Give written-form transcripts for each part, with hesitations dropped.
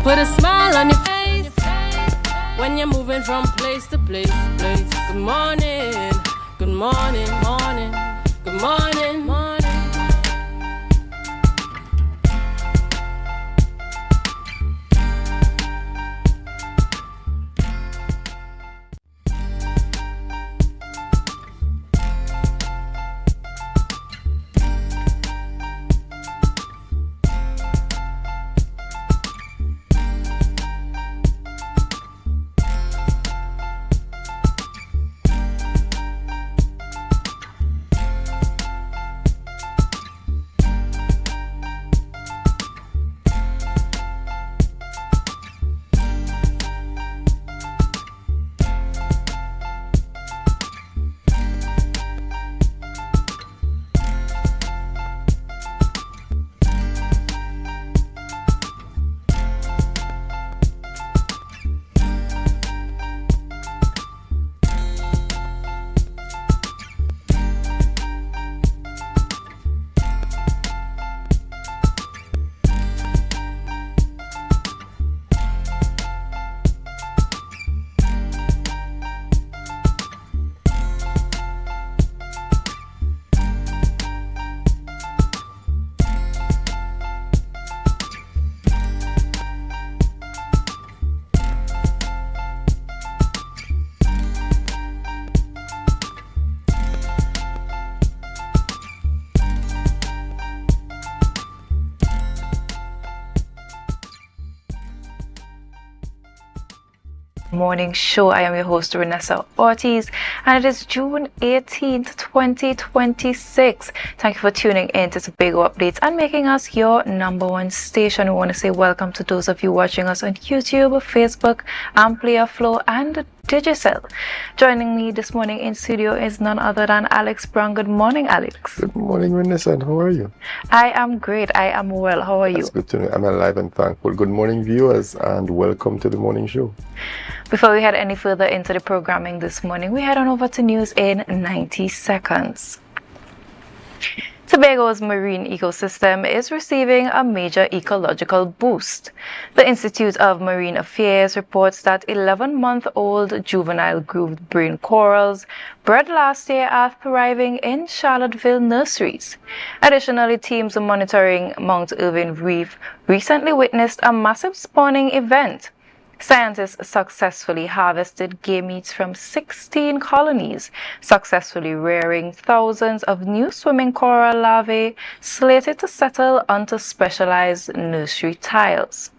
Put a smile on your face when you're moving from place to place. Good morning, good morning, morning, good morning, morning. Morning show. I am your host Renessa Ortiz and it is June 18th 2026. Thank you for tuning in to Tobago Updates and making us your #1 station. We want to say welcome to those of you watching us on YouTube, Facebook, AMPLIA, Flow and Digicel. Joining me this morning in studio is none other than Alex Brown. Good morning, Alex. Good morning, Renessa. How are you? I am great. I am well. How are you? That's good to know. I'm alive and thankful. Good morning, viewers, and welcome to the morning show. Before we head any further into the programming this morning, we head on over to news in 90 seconds. Tobago's marine ecosystem is receiving a major ecological boost. The Institute of Marine Affairs reports that 11-month-old juvenile grooved brain corals bred last year are thriving in Charlottesville nurseries. Additionally, teams monitoring Mount Irving Reef recently witnessed a massive spawning event. Scientists successfully harvested gametes from 16 colonies, successfully rearing thousands of new swimming coral larvae slated to settle onto specialized nursery tiles.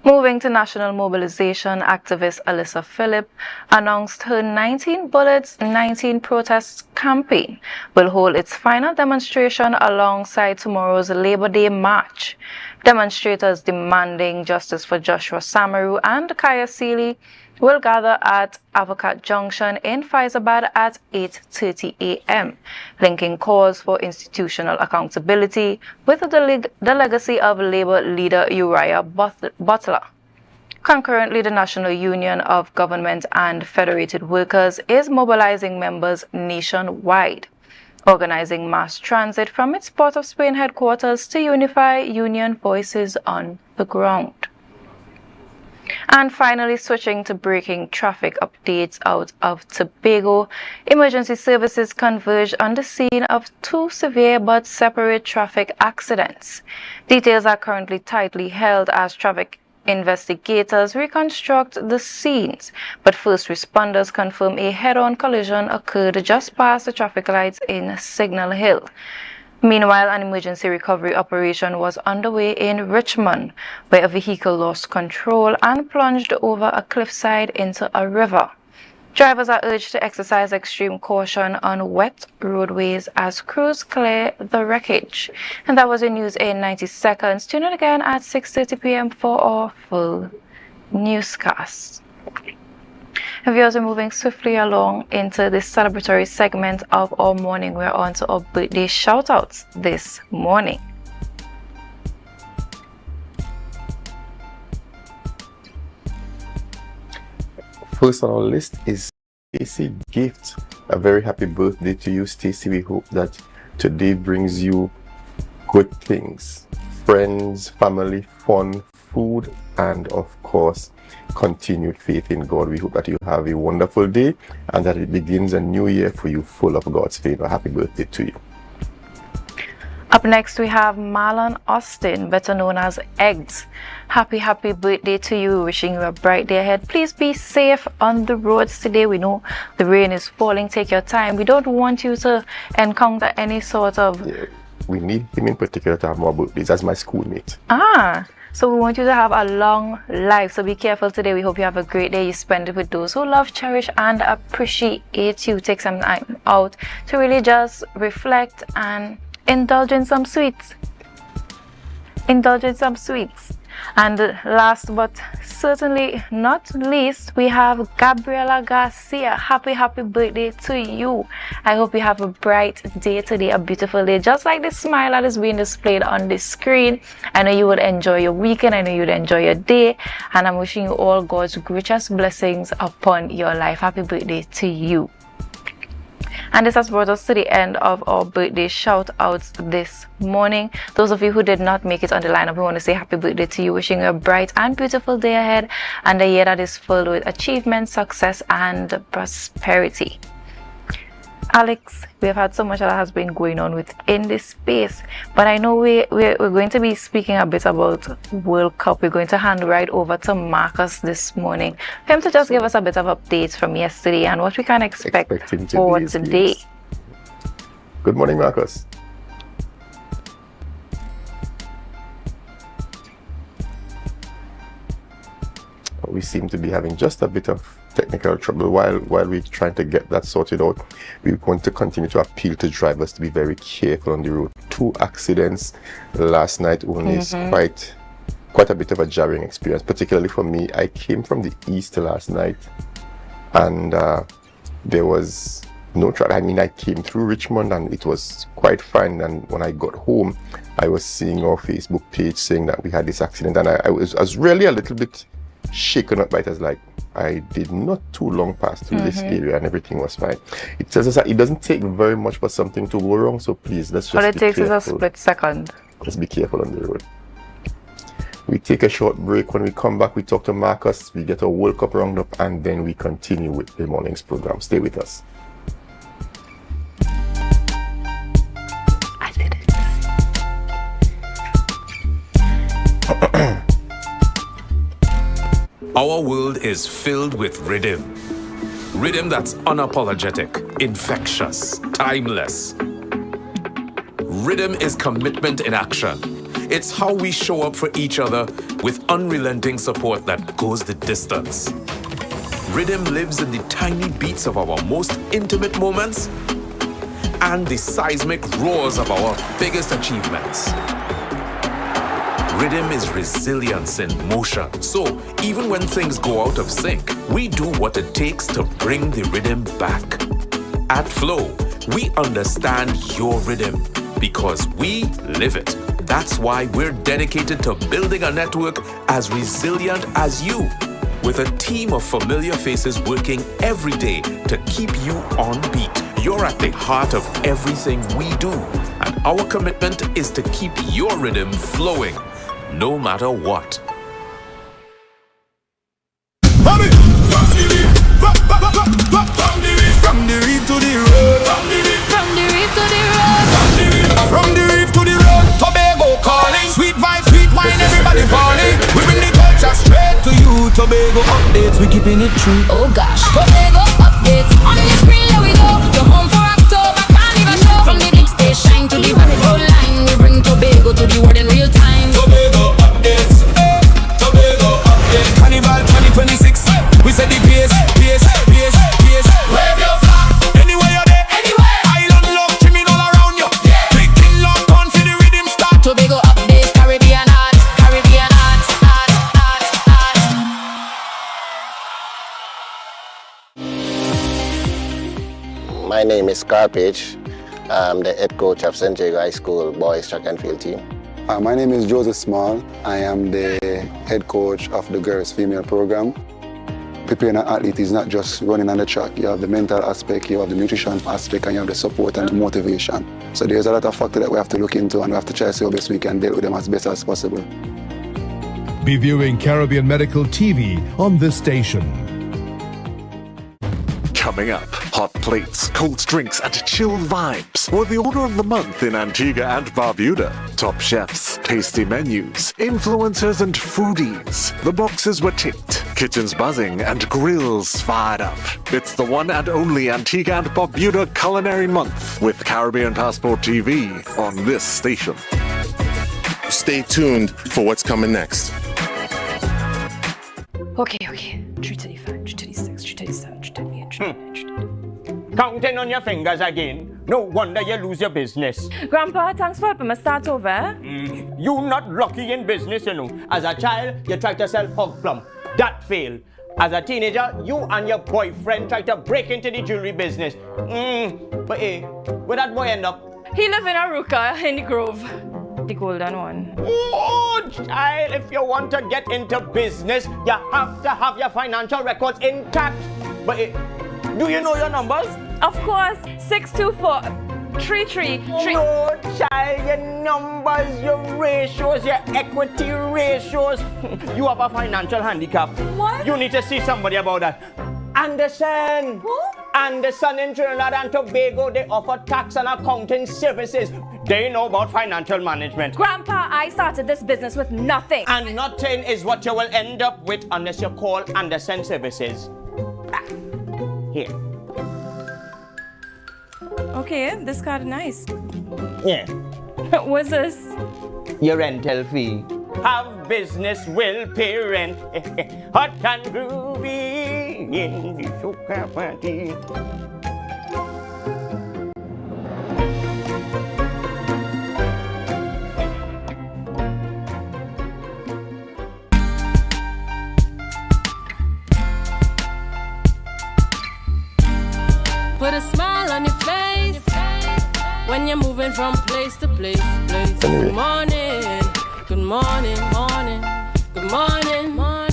Moving to national mobilization, activist Alyssa Phillip announced her 19 Bullets, 19 Protests campaign will hold its final demonstration alongside tomorrow's Labor Day march. Demonstrators demanding justice for Joshua Samaru and Kaya Seeley will gather at Avocat Junction in Faizabad at 8:30 a.m., linking calls for institutional accountability with the legacy of Labour leader Uriah Butler. Concurrently, the National Union of Government and Federated Workers is mobilizing members nationwide, organizing mass transit from its Port of Spain headquarters to unify union voices on the ground. And finally, switching to breaking traffic updates out of Tobago, emergency services converged on the scene of 2 severe but separate traffic accidents. Details are currently tightly held as traffic investigators reconstruct the scenes, but first responders confirm a head-on collision occurred just past the traffic lights in Signal Hill. Meanwhile, an emergency recovery operation was underway in Richmond, where a vehicle lost control and plunged over a cliffside into a river. Drivers are urged to exercise extreme caution on wet roadways as crews clear the wreckage. And that was your news in 90 seconds. Tune in again at 6:30 p.m. for our full newscast. And viewers are moving swiftly along into this celebratory segment of our morning. We're on to our birthday shout-outs this morning. First on our list is Stacy Gift. A very happy birthday to you, Stacy. We hope that today brings you good things, friends, family, fun, food, and of course, continued faith in God. We hope that you have a wonderful day and that it begins a new year for you full of God's favor. Happy birthday to you. Up next, we have Marlon Austin, better known as Eggs. Happy birthday to you. Wishing you a bright day ahead. Please be safe on the roads today. We know the rain is falling. Take your time. We don't want you to encounter any sort of... Yeah, we need him in particular to have more birthdays as my schoolmate. So we want you to have a long life. So be careful today. We hope you have a great day. You spend it with those who love, cherish, and appreciate you. Take some time out to really just reflect and indulge in some sweets. And last but certainly not least, we have Gabriela Garcia. Happy birthday to you. I hope you have a bright day today, a beautiful day, just like the smile that is being displayed on the screen. I know you would enjoy your weekend. I know you would enjoy your day, and I'm wishing you all God's richest blessings upon your life. Happy birthday to you. And this has brought us to the end of our birthday shout outs this morning. Those of you who did not make it on the lineup, we want to say happy birthday to you, wishing you a bright and beautiful day ahead and a year that is filled with achievement, success, and prosperity. Alex, we have had so much that has been going on within this space, but I know we're going to be speaking a bit about World Cup. We're going to hand right over to Marcus this morning for him to just give us a bit of updates from yesterday and what we can expect for today. Games. Good morning, Marcus. We seem to be having just a bit of technical trouble. While we're trying to get that sorted out, we want to continue to appeal to drivers to be very careful on the road. 2 accidents last night only is quite a bit of a jarring experience, particularly for me. I came from the east last night and there was no traffic. I mean, I came through Richmond and it was quite fine, and when I got home I was seeing our Facebook page saying that we had this accident, and I was really a little bit shaken up by it. As like, I did not too long pass through this area and everything was fine. It tells us that it doesn't take very much for something to go wrong, so please, let's just all it takes is a split second. Let's be careful on the road. We take a short break. When we come back, we talk to Marcus, we get a World Cup roundup, and then we continue with the morning's program. Stay with us. I did it. Our world is filled with rhythm. Rhythm that's unapologetic, infectious, timeless. Rhythm is commitment in action. It's how we show up for each other with unrelenting support that goes the distance. Rhythm lives in the tiny beats of our most intimate moments and the seismic roars of our biggest achievements. Rhythm is resilience in motion. So even when things go out of sync, we do what it takes to bring the rhythm back. At Flow, we understand your rhythm because we live it. That's why we're dedicated to building a network as resilient as you, with a team of familiar faces working every day to keep you on beat. You're at the heart of everything we do, and our commitment is to keep your rhythm flowing, no matter what. From the reef to the road. From the reef to the road. From the reef to the road. Tobago calling. Sweet vibes, sweet wine, everybody falling. We bring the culture straight to you. Tobago updates, we keeping it true. Oh gosh, Tobago updates. On the screen, there we go. You're home for October, carnival show. From the big stage, shine to the road line. We bring Tobago to the world in real time. Tobago updates. Tobago updates. Carnival 2026. We said the pace. Wave your flag. Anywhere you're there. Anywhere. Island love, trimming all around you. Yeah. Big king long gone for the rhythm start. Tobago updates, Caribbean art. My name is Carpage. I'm the head coach of St. Jago High School boys track and field team. My name is Joseph Small. I am the head coach of the girls female program. Preparing an athlete is not just running on the track. You have the mental aspect, you have the nutrition aspect, and you have the support and the motivation. So there's a lot of factors that we have to look into, and we have to try to see how best we can deal with them as best as possible. be viewing Caribbean Medical TV on this station. Coming up, hot plates, cold drinks, and chilled vibes were the order of the month in Antigua and Barbuda. Top chefs, tasty menus, influencers, and foodies. The boxes were ticked, kitchens buzzing, and grills fired up. It's the one and only Antigua and Barbuda Culinary Month with Caribbean Passport TV on this station. Stay tuned for what's coming next. Okay. 335, 336, 337, 338, 339. Counting on your fingers again. No wonder you lose your business. Grandpa, thanks for helping me start over. You not lucky in business, you know. As a child, you tried to sell hog plum. That failed. As a teenager, you and your boyfriend tried to break into the jewelry business. But hey, where that boy end up? He live in Aruka in the Grove. The golden one. Oh, child, if you want to get into business, you have to have your financial records intact. But hey, do you know your numbers? Of course, 624 333. No, child, your numbers, your ratios, your equity ratios. You have a financial handicap. What? You need to see somebody about that. Anderson. Who? Anderson in Trinidad and Tobago, they offer tax and accounting services. They know about financial management. Grandpa, I started this business with nothing. And nothing is what you will end up with unless you call Anderson Services. Here. Okay, this card is nice. Yeah. What's this? Your rental fee. Have business will pay rent. Hot and groovy in the soca party. Put a smile on your face when you're moving from place to place. Good morning, good morning, morning, good morning, morning.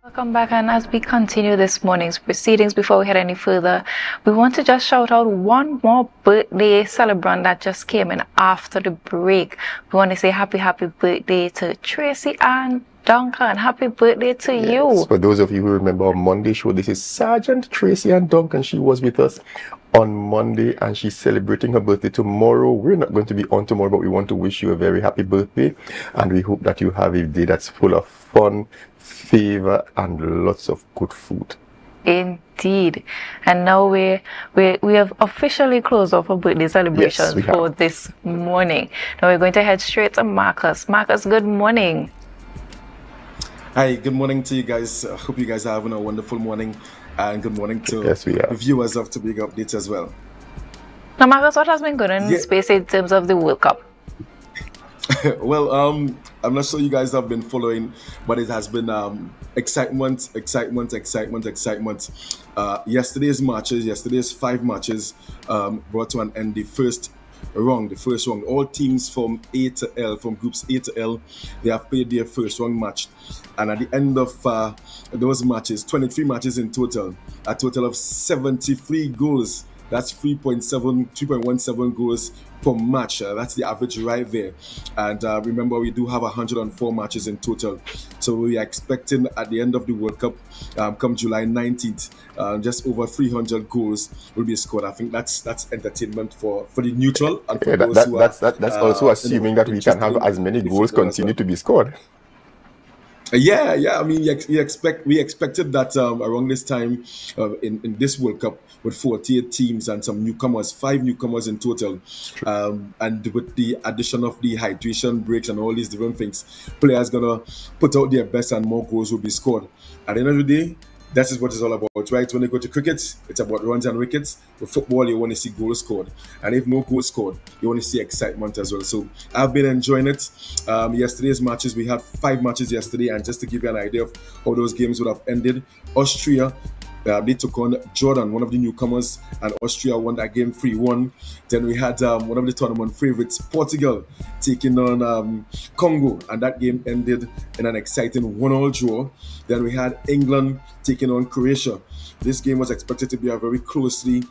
Welcome back, and as we continue this morning's proceedings, before we head any further, we want to just shout out one more birthday celebrant that just came in after the break. We want to say happy birthday to Tracy Ann Duncan. Happy birthday to you. For those of you who remember our Monday show, this is Sergeant Tracy Ann Duncan. She was with us on Monday and she's celebrating her birthday tomorrow. We're not going to be on tomorrow, but we want to wish you a very happy birthday, and we hope that you have a day that's full of fun, favor, and lots of good food. Indeed. And now we have officially closed off our birthday celebrations for this morning. Now we're going to head straight to Marcus. Marcus, good morning. Hi, good morning to you guys. Hope you guys are having a wonderful morning, and good morning to the viewers of Tobago Updates as well. Now Marcus, what has been going on in space in terms of the World Cup? Well, I'm not sure you guys have been following, but it has been excitement. Yesterday's 5 matches brought to an end the first round. All teams from A to L, from groups A to L, they have played their first round match. And at the end of those matches, 23 matches in total, a total of 73 goals. That's 3.17 goals per match. That's the average right there. And remember, we do have 104 matches in total. So we are expecting at the end of the World Cup, come July 19th, just over 300 goals will be scored. I think that's entertainment for the neutral. And for those who that's also assuming that we can have as many goals continue to be scored. Yeah. I mean, we expected that around this time in this World Cup, with 48 teams and some newcomers, 5 newcomers in total, and with the addition of the hydration breaks and all these different things, players gonna put out their best and more goals will be scored. At the end of the day, that is what it's all about, right? When you go to cricket, it's about runs and wickets. With football, you want to see goals scored. And if no goals scored, you want to see excitement as well. So I've been enjoying it. Yesterday's matches, we had 5 matches yesterday. And just to give you an idea of how those games would have ended, Austria They took on Jordan, one of the newcomers, and Austria won that game 3-1. Then we had one of the tournament favorites, Portugal, taking on Congo, and that game ended in an exciting 1-1 draw. Then we had England taking on Croatia. This game was expected to be a very closely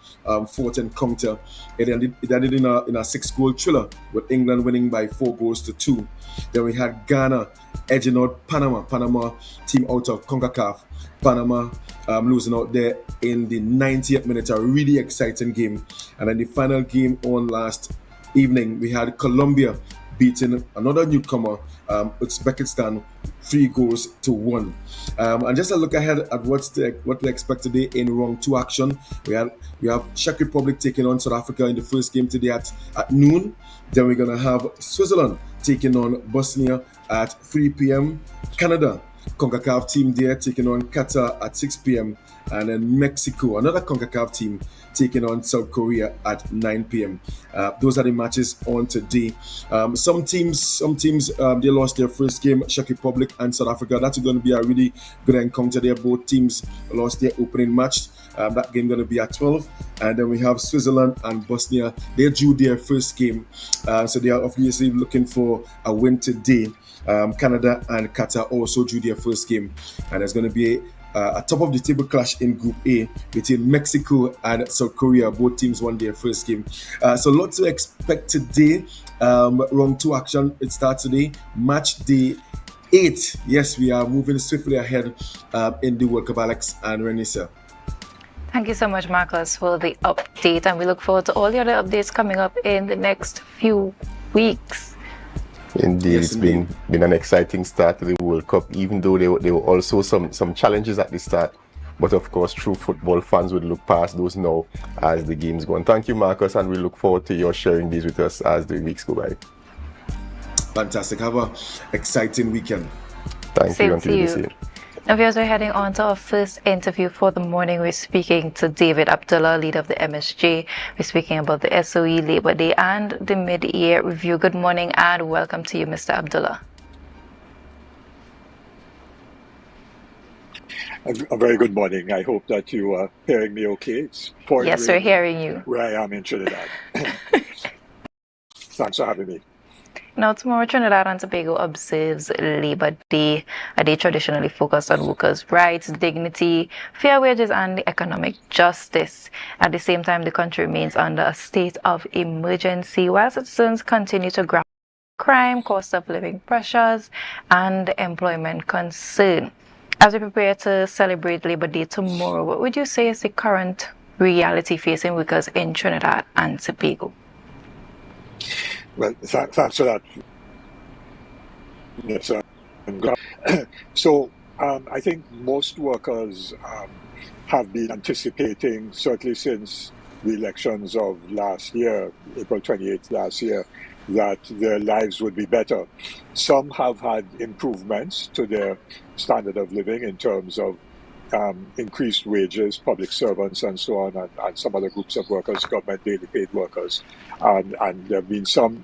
fought encounter. It ended in a 6-goal thriller, with England winning by 4-2. Then we had Ghana edging out Panama. Panama team out of CONCACAF. Panama losing out there in the 90th minute, a really exciting game. And then the final game on last evening, we had Colombia beating another newcomer, Uzbekistan, 3-1. And just a look ahead at what we expect today in round 2 action. We have Czech Republic taking on South Africa in the first game today at noon. Then we're going to have Switzerland taking on Bosnia at 3 p.m. Canada, CONCACAF team there taking on Qatar at 6 p.m. And then Mexico, another CONCACAF team, taking on South Korea at 9 p.m. Those are the matches on today. Some teams, they lost their first game, Czech Republic and South Africa. That's going to be a really good encounter there. Both teams lost their opening match. That game going to be at 12. And then we have Switzerland and Bosnia. They drew their first game. So they are obviously looking for a win today. Canada and Qatar also drew their first game. And there's going to be a top of the table clash in Group A between Mexico and South Korea. Both teams won their first game. So lots to expect today. Round 2 action, it starts today. Match day 8. Yes, we are moving swiftly ahead in the World Cup. Alex and Renisa. Thank you so much, Marcus, for the update, and we look forward to all the other updates coming up in the next few weeks. Indeed, yes, it's been an exciting start to the World Cup, even though there were also some challenges at the start. But of course, true football fans would look past those now as the games go on. Thank you, Marcus, and we look forward to your sharing these with us as the weeks go by. Fantastic. Have an exciting weekend. Thank you. Until you see you. Now, viewers, we're heading on to our first interview for the morning. We're speaking to David Abdullah, leader of the MSJ. We're speaking about the SOE Labor Day and the mid-year review. Good morning and welcome to you, Mr. Abdullah. A very good morning. I hope that you are hearing me okay. Yes, we're hearing you. Where I am in Trinidad. Thanks for having me. Now, tomorrow, Trinidad and Tobago observes Labor Day, a day traditionally focused on workers' rights, dignity, fair wages, and economic justice. At the same time, the country remains under a state of emergency while citizens continue to grapple with crime, cost of living pressures, and employment concern. As we prepare to celebrate Labor Day tomorrow, what would you say is the current reality facing workers in Trinidad and Tobago? Well, thanks for that. Yes, so I think most workers have been anticipating, certainly since the elections of last year, April 28th last year, that their lives would be better. Some have had improvements to their standard of living in terms of increased wages, public servants and so on, and some other groups of workers, government daily paid workers. And there have been some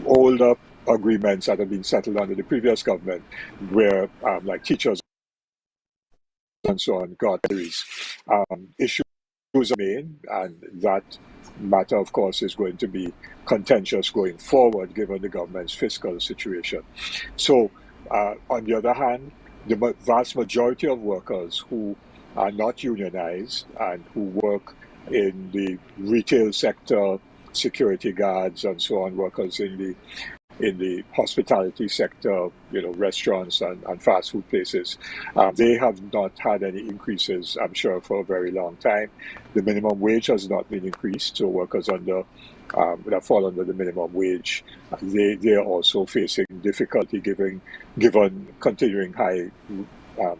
older agreements that have been settled under the previous government where like teachers and so on got issues remain, and that matter, of course, is going to be contentious going forward given the government's fiscal situation. So, on the other hand, the vast majority of workers who are not unionized and who work in the retail sector, security guards and so on, workers in the hospitality sector, restaurants and fast food places, they have not had any increases, I'm sure, for a very long time. The minimum wage has not been increased, so workers that fall under the minimum wage, they are also facing difficulty given continuing high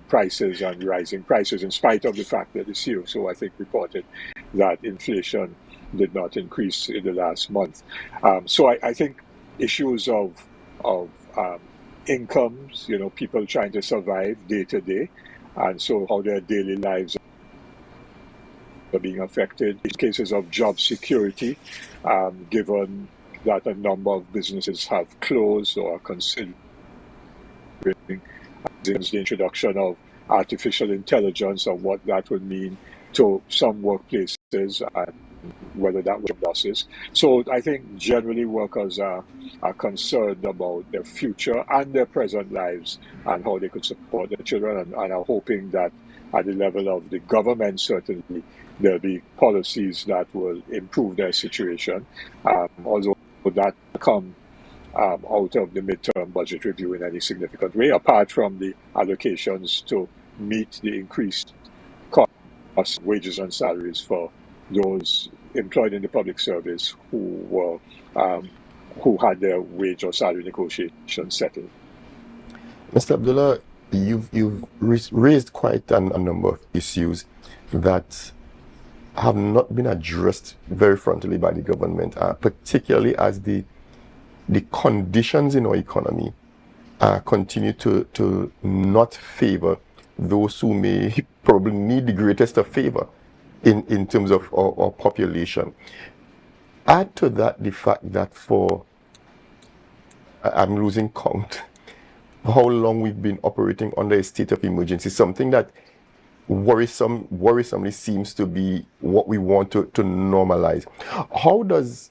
prices and rising prices, in spite of the fact that the COSO, I think, reported that inflation did not increase in the last month. So I think issues of incomes, people trying to survive day to day, and so how their daily lives are being affected. In cases of job security, given that a number of businesses have closed or are considering the introduction of artificial intelligence and what that would mean to some workplaces and whether that would have losses. So I think generally workers are concerned about their future and their present lives and how they could support their children, and are hoping that at the level of the government, certainly there'll be policies that will improve their situation. Although that come out of the midterm budget review in any significant way, apart from the allocations to meet the increased costs, wages and salaries for those employed in the public service who had their wage or salary negotiations settled. Mr. Abdullah, you've raised quite a number of issues that have not been addressed very frontally by the government, particularly as the conditions in our economy continue to not favor those who may probably need the greatest of favor in terms of our population. Add to that the fact that I'm losing count how long we've been operating under a state of emergency, something that worrisomely seems to be what we want to normalize. How does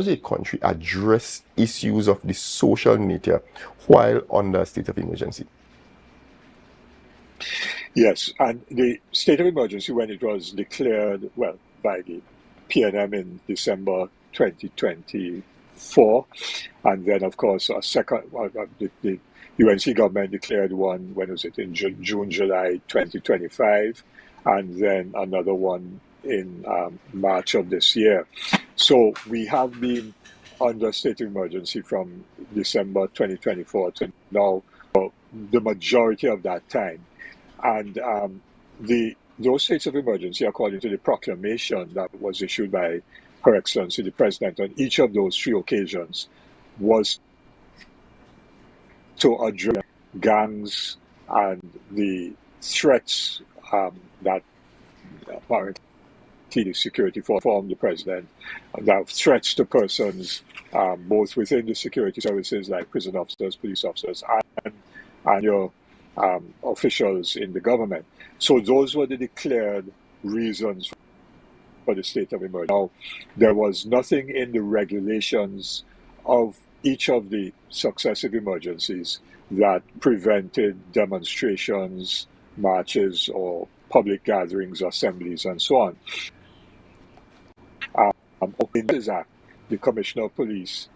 a country address issues of the social nature while under a state of emergency? Yes, and the state of emergency, when it was declared, well, by the PNM in December 2024, and then, of course, a second, the UNC government declared one, when was it, in June, July 2025, and then another one in March of this year. So we have been under state of emergency from December 2024 to now, the majority of that time. And those states of emergency, according to the proclamation that was issued by Her Excellency the President on each of those three occasions, was to address gangs and the threats that apparently the security form the president, that threats to persons both within the security services like prison officers, police officers, and your officials in the government. So those were the declared reasons for the state of emergency. Now, there was nothing in the regulations of each of the successive emergencies that prevented demonstrations, marches, or public gatherings, assemblies, and so on. In this act, the Commissioner of Police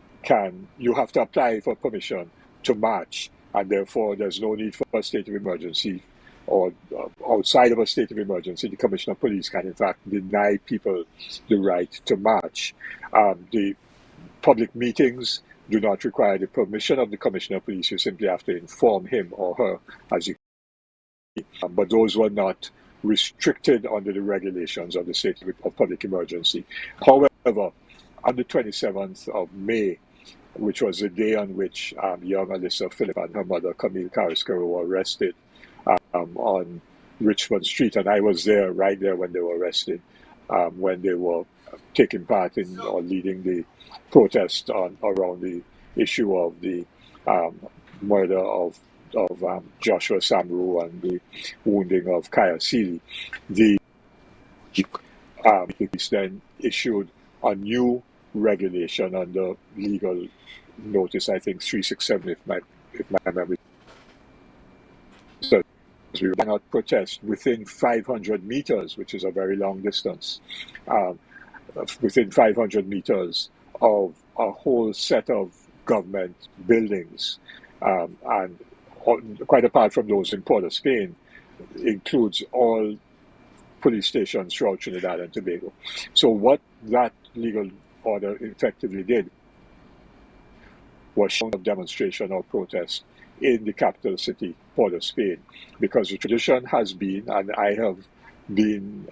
you have to apply for permission to march, and therefore there's no need for a state of emergency, or outside of a state of emergency, the Commissioner of Police can in fact deny people the right to march. The public meetings do not require the permission of the Commissioner of Police. You simply have to inform him or her as you but those were not restricted under the regulations of the state of public emergency. However, on the 27th of May, which was the day on which young Alyssa Phillip and her mother, Camille Carrasquero, were arrested on Richmond Street, and I was there, right there when they were arrested, when they were taking part in or leading the protest around the issue of the murder of Joshua Samru and the wounding of Kaya Seeley. The police then issued a new regulation under legal notice, I think 367, if my memory serves. We cannot protest within 500 meters, which is a very long distance, within 500 meters of a whole set of government buildings, and quite apart from those in Port of Spain, includes all police stations throughout Trinidad and Tobago. So what that legal order effectively did was show of demonstration or protest in the capital city, Port of Spain, because the tradition has been, and I have been,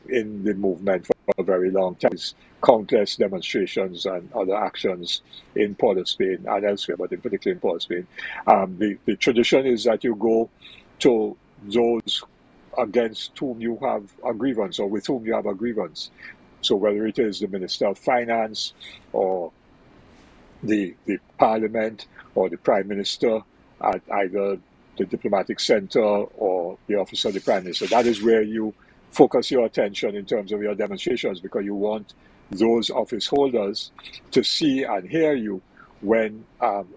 in the movement for a very long time, countless demonstrations and other actions in Port of Spain and elsewhere, but in particular in Port of Spain. The tradition is that you go to those against whom you have a grievance or with whom you have a grievance. So whether it is the Minister of Finance or the Parliament or the Prime Minister at either the diplomatic center or the office of the prime minister. That is where you focus your attention in terms of your demonstrations, because you want those office holders to see and hear you when,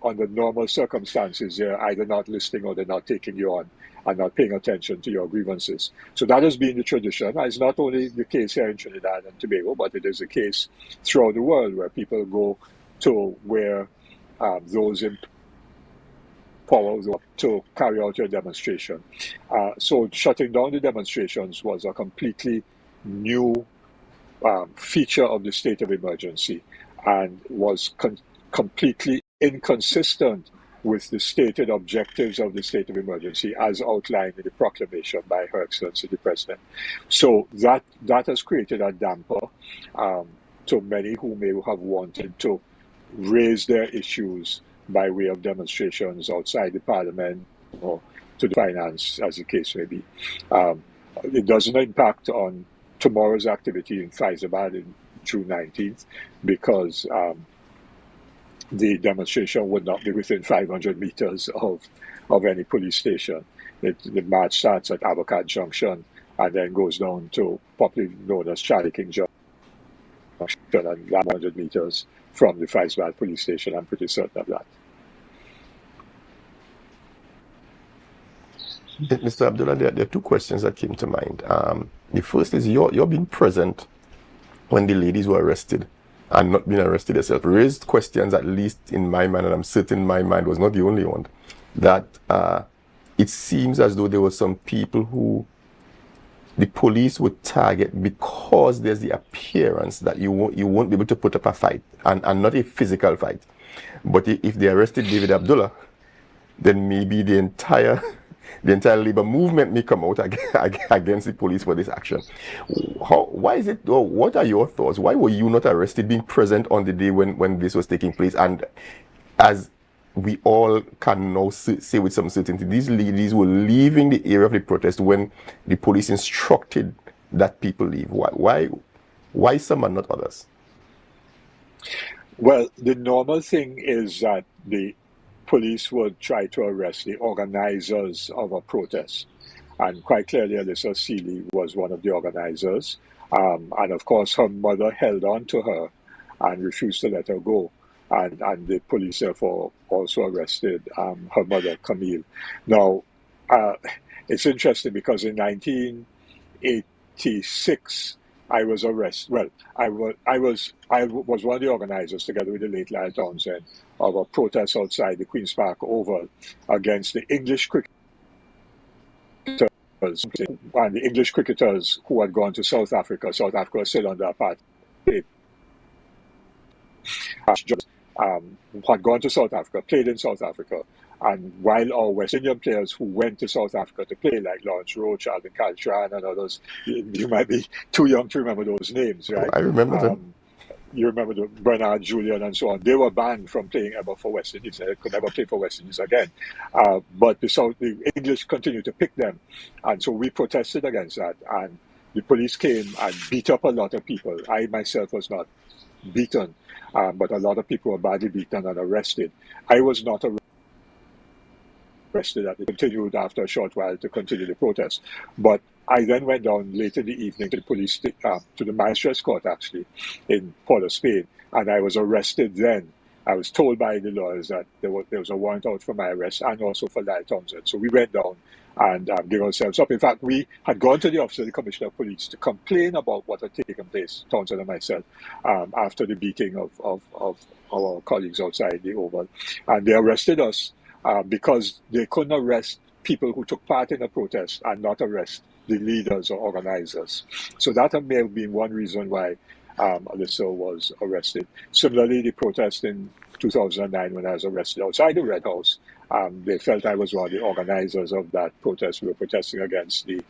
under normal circumstances, they're either not listening or they're not taking you on and not paying attention to your grievances. So that has been the tradition. It's not only the case here in Trinidad and Tobago, but it is the case throughout the world, where people go to where those in power to carry out your demonstration. So shutting down the demonstrations was a completely new feature of the state of emergency, and was completely inconsistent with the stated objectives of the state of emergency as outlined in the proclamation by Her Excellency the President. So that has created a damper to many who may have wanted to raise their issues by way of demonstrations outside the Parliament or to the finance, as the case may be. It doesn't impact on tomorrow's activity in Faizabad in June 19th, because the demonstration would not be within 500 meters of any police station. The march starts at Abacat Junction and then goes down to popularly known as Charlie King Junction, and 100 meters from the Faizabad police station. I'm pretty certain of that. Mr. Abdullah, there are two questions that came to mind. The first is you're being present when the ladies were arrested and not being arrested yourself. Raised questions, at least in my mind, and I'm certain my mind was not the only one, that it seems as though there were some people who the police would target because there's the appearance that you won't be able to put up a fight, and not a physical fight. But if they arrested David Abdullah, then maybe the entire labor movement may come out against the police for this action. Why is it? What are your thoughts? Why were you not arrested, being present on the day when this was taking place? And as we all can now say with some certainty, these ladies were leaving the area of the protest when the police instructed that people leave. Why some and not others? Well, the normal thing is that the police would try to arrest the organizers of a protest. And quite clearly, Alyssa Seeley was one of the organizers. And of course, her mother held on to her and refused to let her go. And the police therefore also arrested her mother, Camille. Now, it's interesting because in 1986, I was arrested. Well, I was one of the organizers, together with the late Lyle Townsend, of a protest outside the Queen's Park Oval against the English cricketers and the English cricketers who had gone to South Africa. South Africa was still under apartheid. Had gone to South Africa, played in South Africa, and while our West Indian players who went to South Africa to play, like Lawrence Roach, Alvin Caltran, and others, you might be too young to remember those names, right? I remember them. You remember the Bernard Julian and so on. They were banned from playing ever for West Indies. They could never play for West Indies again. But the English continued to pick them, and so we protested against that. And the police came and beat up a lot of people. I myself was not beaten, but a lot of people were badly beaten and arrested. I was not arrested. That continued after a short while to continue the protest. But I then went down late in the evening to the police, to the magistrate's court actually, in Port of Spain, and I was arrested then. I was told by the lawyers that there was a warrant out for my arrest and also for Lyle Townsend. So we went down and gave ourselves up. In fact, we had gone to the office of the Commissioner of Police to complain about what had taken place, Townsend and myself, after the beating of our colleagues outside the Oval. And they arrested us because they couldn't arrest people who took part in the protest and not arrest the leaders or organizers. So that may have been one reason why Alyssa was arrested. Similarly, the protest in 2009 when I was arrested outside the Red House, they felt I was one of the organizers of that protest. We were protesting against the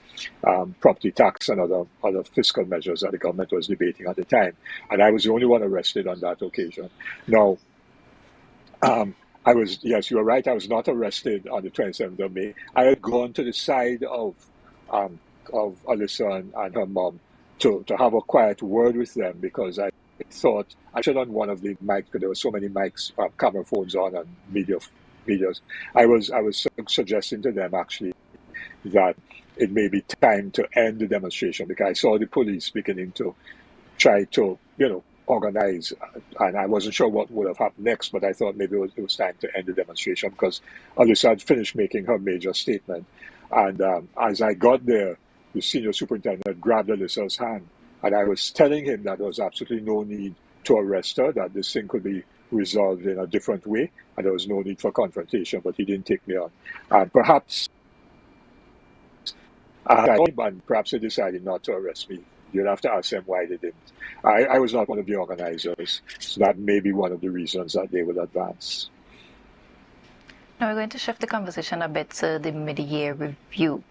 property tax and other fiscal measures that the government was debating at the time. And I was the only one arrested on that occasion. Now, yes, you are right, I was not arrested on the 27th of May. I had gone to the side of Alyssa and her mom to have a quiet word with them, because I thought I should on one of the mics, because there were so many mics, camera phones on and media media. I was suggesting to them actually that it may be time to end the demonstration, because I saw the police beginning to try to, organize, and I wasn't sure what would have happened next, but I thought maybe it was time to end the demonstration because Alyssa had finished making her major statement. And as I got there, the senior superintendent grabbed Alyssa's hand, and I was telling him that there was absolutely no need to arrest her, that this thing could be resolved in a different way, and there was no need for confrontation, but he didn't take me on. And perhaps they decided not to arrest me. You'd have to ask them why they didn't. I was not one of the organizers, so that may be one of the reasons that they would advance. Now we're going to shift the conversation a bit to the mid-year review.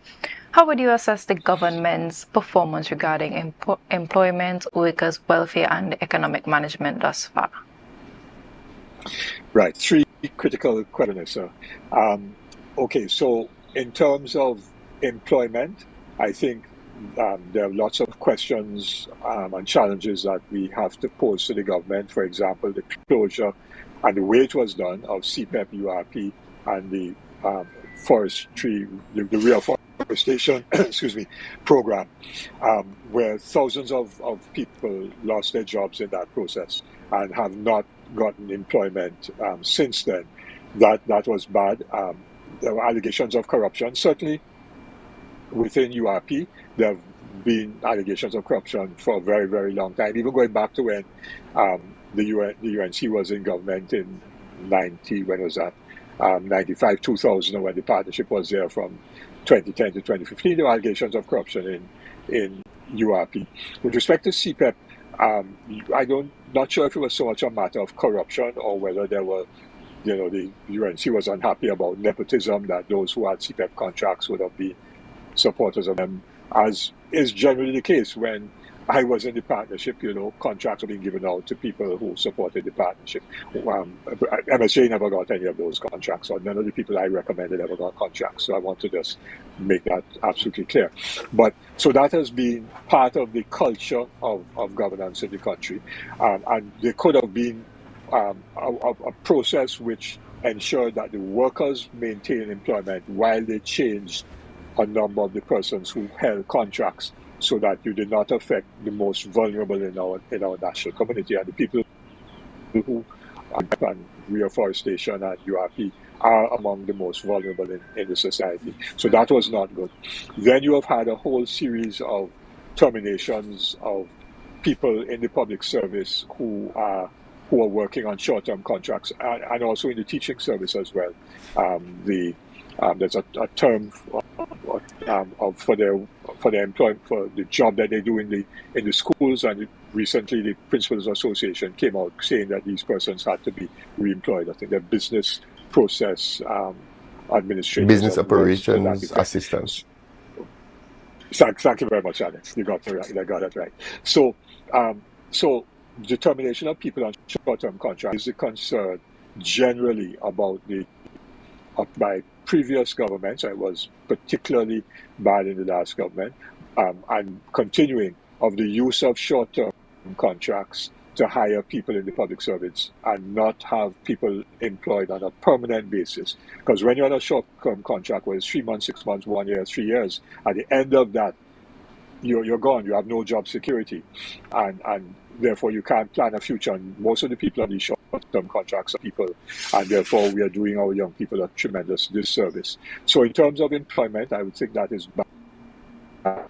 How would you assess the government's performance regarding employment, workers' welfare, and economic management thus far? Right, 3 critical questions, sir. Okay, so in terms of employment, I think there are lots of questions and challenges that we have to pose to the government. For example, the closure and the way it was done of CPEP, URP, and the forestry, the reforestation, program, where thousands of people lost their jobs in that process and have not gotten employment since then. That was bad. There were allegations of corruption. Certainly, within URP, there have been allegations of corruption for a very, very long time, even going back to when the UNC was in government in 95, 2000, when the partnership was there from 2010 to 2015. There were allegations of corruption in URP. With respect to CPEP, not sure if it was so much a matter of corruption or whether there were, the UNC was unhappy about nepotism, that those who had CPEP contracts would have been supporters of them, as is generally the case. When I was in the partnership, contracts were being given out to people who supported the partnership. MSJ never got any of those contracts, or none of the people I recommended ever got contracts. So I want to just make that absolutely clear. But so that has been part of the culture of governance in the country, and there could have been a process which ensured that the workers maintain employment while they changed a number of the persons who held contracts, so that you did not affect the most vulnerable in our national community, and the people who and reforestation and URP are among the most vulnerable in the society. So that was not good. Then you have had a whole series of terminations of people in the public service who are working on short-term contracts, and also in the teaching service as well. There's a term for their employment, for the job that they do in the schools, and recently the Principals Association came out saying that these persons had to be reemployed. I think they're business process administrators, business operations assistants. Thank you very much, Alex. You got it right. I got it right. So the termination of people on short-term contracts is a concern generally about by previous governments. I was particularly bad in the last government, and continuing of the use of short-term contracts to hire people in the public service and not have people employed on a permanent basis. Because when you're on a short-term contract, where it's 3 months, 6 months, 1 year, 3 years, at the end of that, you're gone. You have no job security, and therefore you can't plan a future. And most of the people on these short-term contracts are people, and therefore we are doing our young people a tremendous disservice. So in terms of employment, I would think that is bad.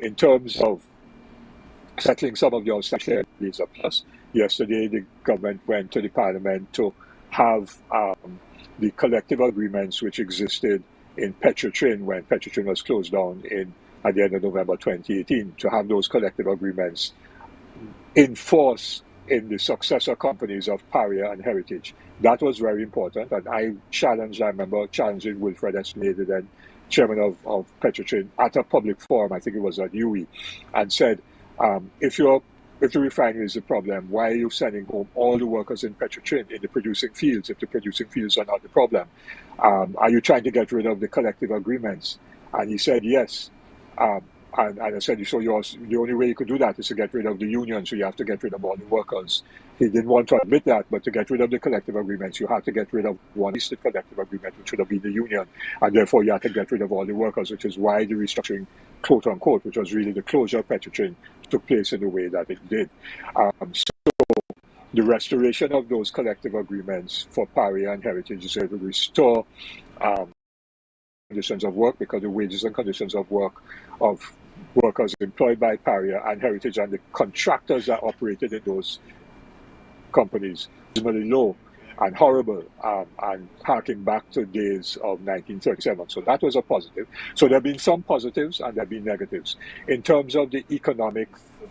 In terms of settling some of the outstanding is a plus. Yesterday, the government went to the parliament to have the collective agreements which existed in Petrotrin when Petrotrin was closed down at the end of November 2018, to have those collective agreements in force in the successor companies of Paria and Heritage. That was very important, and I remember challenging Wilfred Esmede, then chairman of Petrotrin, at a public forum, I think it was at UE, and said, if the refinery is the problem, why are you sending home all the workers in Petrotrin in the producing fields if the producing fields are not the problem? Are you trying to get rid of the collective agreements? And he said, yes. And I said, so the only way you could do that is to get rid of the union, so you have to get rid of all the workers. He didn't want to admit that, but to get rid of the collective agreements, you have to get rid of one listed collective agreement, which would have been the union, and therefore you have to get rid of all the workers, which is why the restructuring, quote unquote, which was really the closure of Petrotrain, took place in the way that it did. So the restoration of those collective agreements for Paria and Heritage is to restore conditions of work, because the wages and conditions of work of workers employed by Paria and Heritage and the contractors that operated in those companies is really low and horrible, and harking back to days of 1937. So that was a positive. So there have been some positives and there have been negatives. In terms of the economic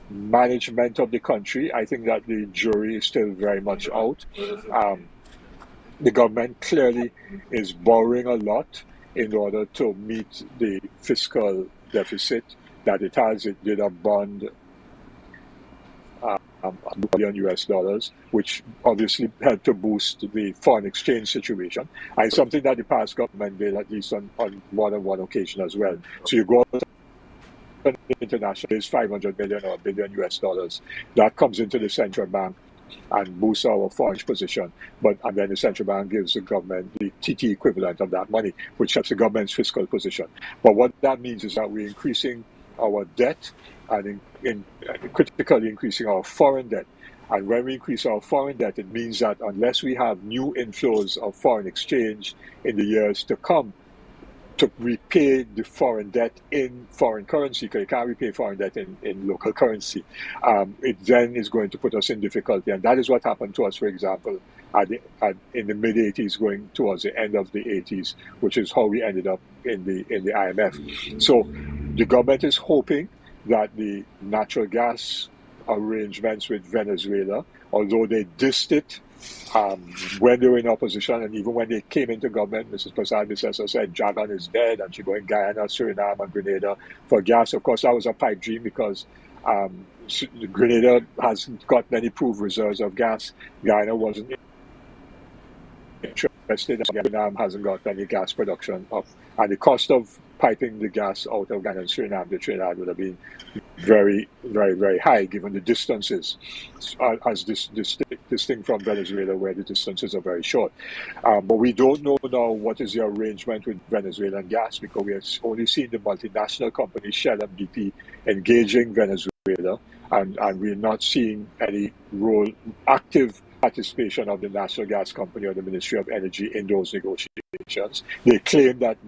management of the country, I think that the jury is still very much out. The government clearly is borrowing a lot in order to meet the fiscal deficit that it has. It did a bond, $1 billion, which obviously helped to boost the foreign exchange situation. And something that the past government did, at least on more than one occasion as well. So you go out to international, is $500 million or $1 billion. That comes into the central bank and boosts our foreign position. And then the central bank gives the government the TT equivalent of that money, which helps the government's fiscal position. But what that means is that we're increasing our debt and critically increasing our foreign debt. And when we increase our foreign debt, it means that unless we have new inflows of foreign exchange in the years to come to repay the foreign debt in foreign currency, because you can't repay foreign debt in local currency, it then is going to put us in difficulty. And that is what happened to us, for example, in the mid-'80s going towards the end of the '80s, which is how we ended up in the IMF. So the government is hoping that the natural gas arrangements with Venezuela, although they dissed it when they were in opposition, and even when they came into government, Mrs. Prasad Bissessar said Dragon is dead, and she going Guyana, Suriname, and Grenada for gas. Of course, that was a pipe dream, because Grenada hasn't got many proved reserves of gas. Guyana wasn't interested, and Suriname hasn't got any gas production up. And the cost of piping the gas out of Guyana and Suriname to Trinidad would have been very, very, very high, given the distances, as distinct from Venezuela, where the distances are very short. But we don't know now what is the arrangement with Venezuelan gas, because we have only seen the multinational companies, Shell and BP, engaging Venezuela, and we're not seeing any active participation of the National Gas Company or the Ministry of Energy in those negotiations. They claim that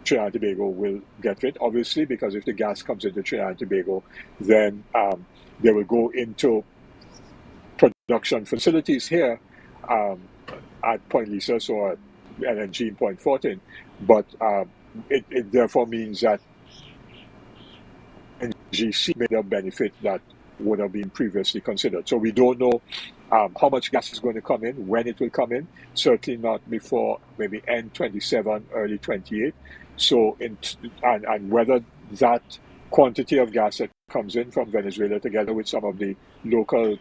Trinidad and Tobago will get it, obviously, because if the gas comes into Trinidad and Tobago, then they will go into production facilities here at Point Lisas or LNG in Point Fortin. But it therefore means that NGC made a benefit that would have been previously considered. So we don't know how much gas is going to come in, when it will come in, certainly not before maybe end 27, early 28. So, and whether that quantity of gas that comes in from Venezuela, together with some of the local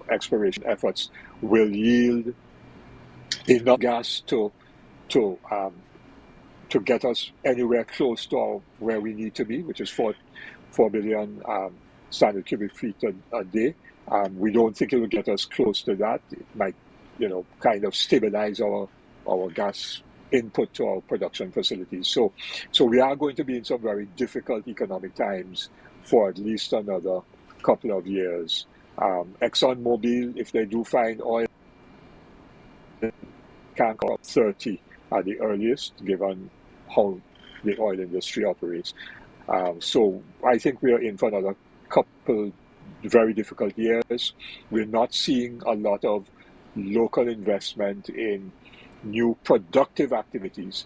exploration efforts, will yield enough gas to get us anywhere close to where we need to be, which is 4 billion standard cubic feet a day. We don't think it will get us close to that. It might, kind of stabilize our gas input to our production facilities. So we are going to be in some very difficult economic times for at least another couple of years. ExxonMobil, if they do find oil, can go up 30 at the earliest, given how the oil industry operates. So I think we are in for another couple very difficult years. We're not seeing a lot of local investment in new productive activities.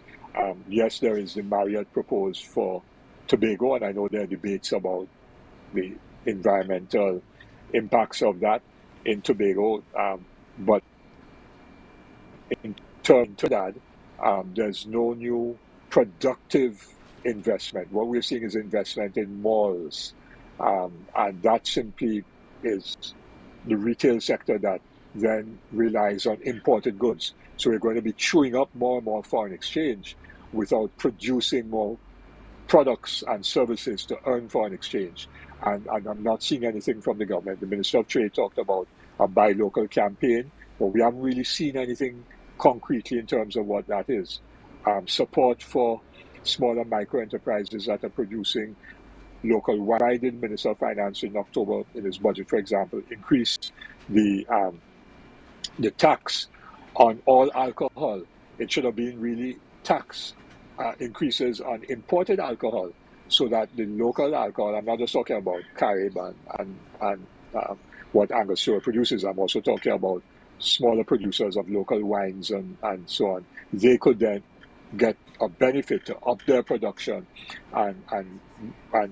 Yes, there is the Marriott proposed for Tobago, and I know there are debates about the environmental impacts of that in Tobago, but in turn to that, there's no new productive investment. What we're seeing is investment in malls, and that simply is the retail sector that then relies on imported goods. So we're going to be chewing up more and more foreign exchange without producing more products and services to earn foreign exchange. And I'm not seeing anything from the government. The Minister of Trade talked about a buy local campaign, but we haven't really seen anything concretely in terms of what that is. Support for smaller micro enterprises that are producing local. Why did Minister of Finance in October in his budget, for example, increase the tax on all alcohol? It should have been really tax increases on imported alcohol, so that the local alcohol, I'm not just talking about Carib and what Angostura produces, I'm also talking about smaller producers of local wines and so on. They could then get a benefit to up their production, and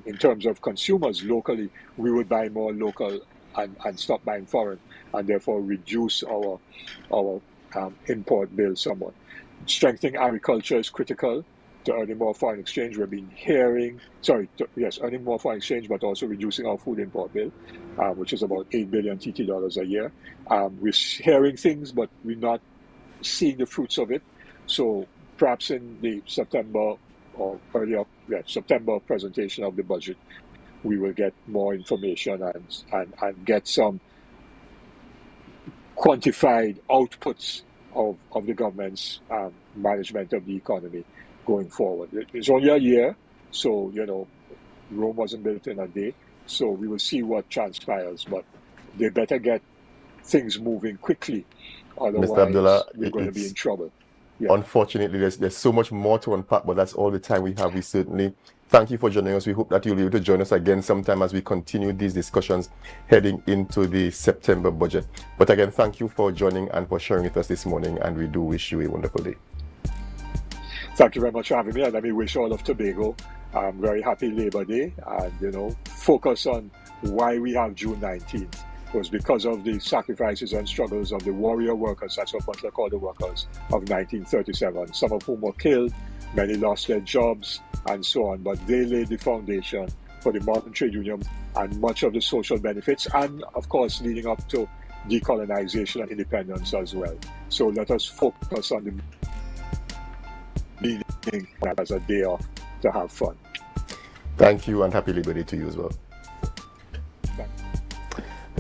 in terms of consumers locally, we would buy more local and stop buying foreign, and therefore reduce our import bill somewhat. Strengthening agriculture is critical to earning more foreign exchange. We've been hearing, earning more foreign exchange, but also reducing our food import bill, which is about $8 billion TT dollars a year. We're hearing things, but we're not seeing the fruits of it. So perhaps in the September September presentation of the budget, we will get more information and get some quantified outputs of the government's management of the economy going forward. It's only a year, so, Rome wasn't built in a day. So we will see what transpires, but they better get things moving quickly. Otherwise, Mr. Abdullah, we're going to be in trouble. Yeah. Unfortunately, there's so much more to unpack, but that's all the time we have. We certainly thank you for joining us. We hope that you'll be able to join us again sometime as we continue these discussions heading into the September budget. But again, thank you for joining and for sharing with us this morning, and we do wish you a wonderful day. Thank you very much for having me, and let me wish all of Tobago very happy Labor Day, and focus on why we have June 19th. It was because of the sacrifices and struggles of the warrior workers, that's what Butler called the workers, of 1937, some of whom were killed, many lost their jobs, and so on. But they laid the foundation for the modern trade union and much of the social benefits, and of course leading up to decolonization and independence as well. So let us focus on the meaning as a day off to have fun. Thank you, and happy Labor Day to you as well.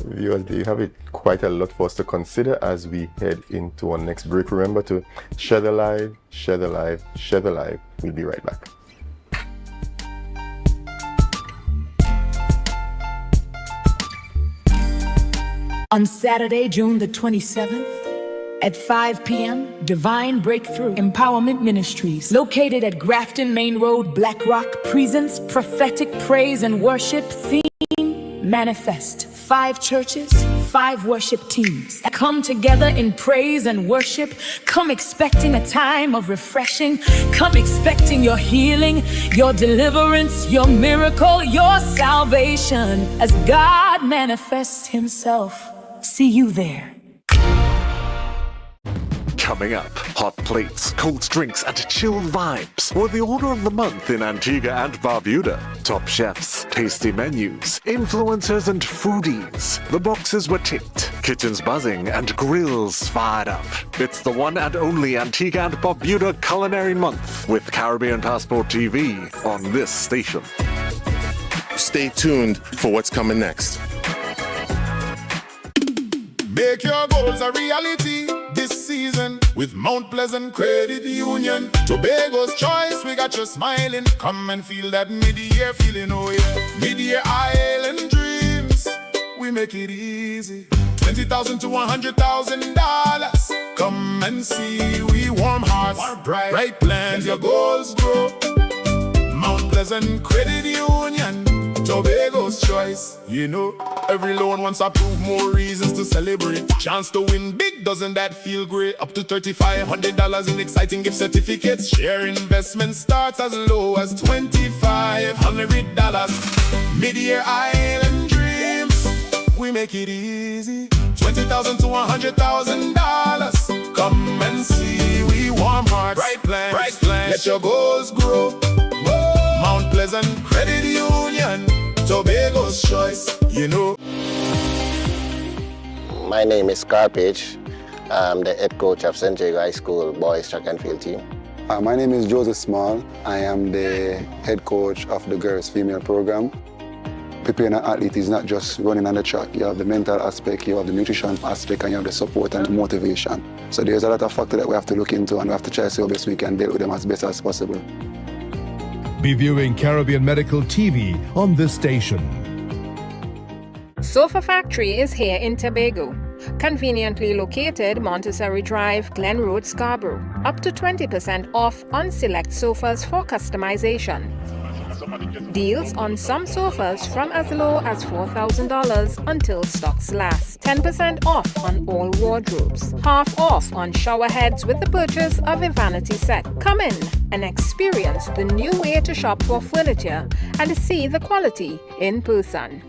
Viewers, you have quite a lot for us to consider as we head into our next break. Remember to share the live, share the live, share the live. We'll be right back. On Saturday, June the 27th, at 5 p.m., Divine Breakthrough Empowerment Ministries, located at Grafton Main Road, Black Rock, presents prophetic praise and worship theme, Manifest. 5 churches, 5 worship teams come together in praise and worship. Come expecting a time of refreshing. Come expecting your healing, your deliverance, your miracle, your salvation as God manifests Himself. See you there. Coming up, hot plates, cold drinks, and chill vibes were the order of the month in Antigua and Barbuda. Top chefs, tasty menus, influencers, and foodies. The boxes were ticked, kitchens buzzing, and grills fired up. It's the one and only Antigua and Barbuda Culinary Month with Caribbean Passport TV on this station. Stay tuned for what's coming next. Make your goals a reality this season with Mount Pleasant Credit Union. Tobago's choice, we got you smiling. Come and feel that mid-year feeling, oh yeah. Mid-year island dreams, we make it easy. $20,000 to $100,000. Come and see, we warm hearts, bright plans, your goals grow. Mount Pleasant Credit Union, Tobago's choice. Every loan wants to prove more reasons to celebrate. Chance to win big, doesn't that feel great? Up to $3,500 in exciting gift certificates. Share investment starts as low as $2,500. Mid-year island dreams, we make it easy. $20,000 to $100,000. Come and see, we warm hearts, bright plans. Let your goals grow. Mount Pleasant Credit Union, Tobago's choice, My name is Carpage. I'm the head coach of St. Jago High School boys track and field team. My name is Joseph Small. I am the head coach of the girls female program. Preparing an athlete is not just running on the track. You have the mental aspect, you have the nutrition aspect, and you have the support and the motivation. So there's a lot of factors that we have to look into, and we have to try to see how best we can deal with them as best as possible. Be viewing Caribbean Medical TV on this station. Sofa Factory is here in Tobago. Conveniently located Montessori Drive, Glen Road, Scarborough. Up to 20% off on select sofas for customization. Deals on some sofas from as low as $4,000 until stocks last. 10% off on all wardrobes. Half off on shower heads with the purchase of a vanity set. Come in and experience the new way to shop for furniture and see the quality in person.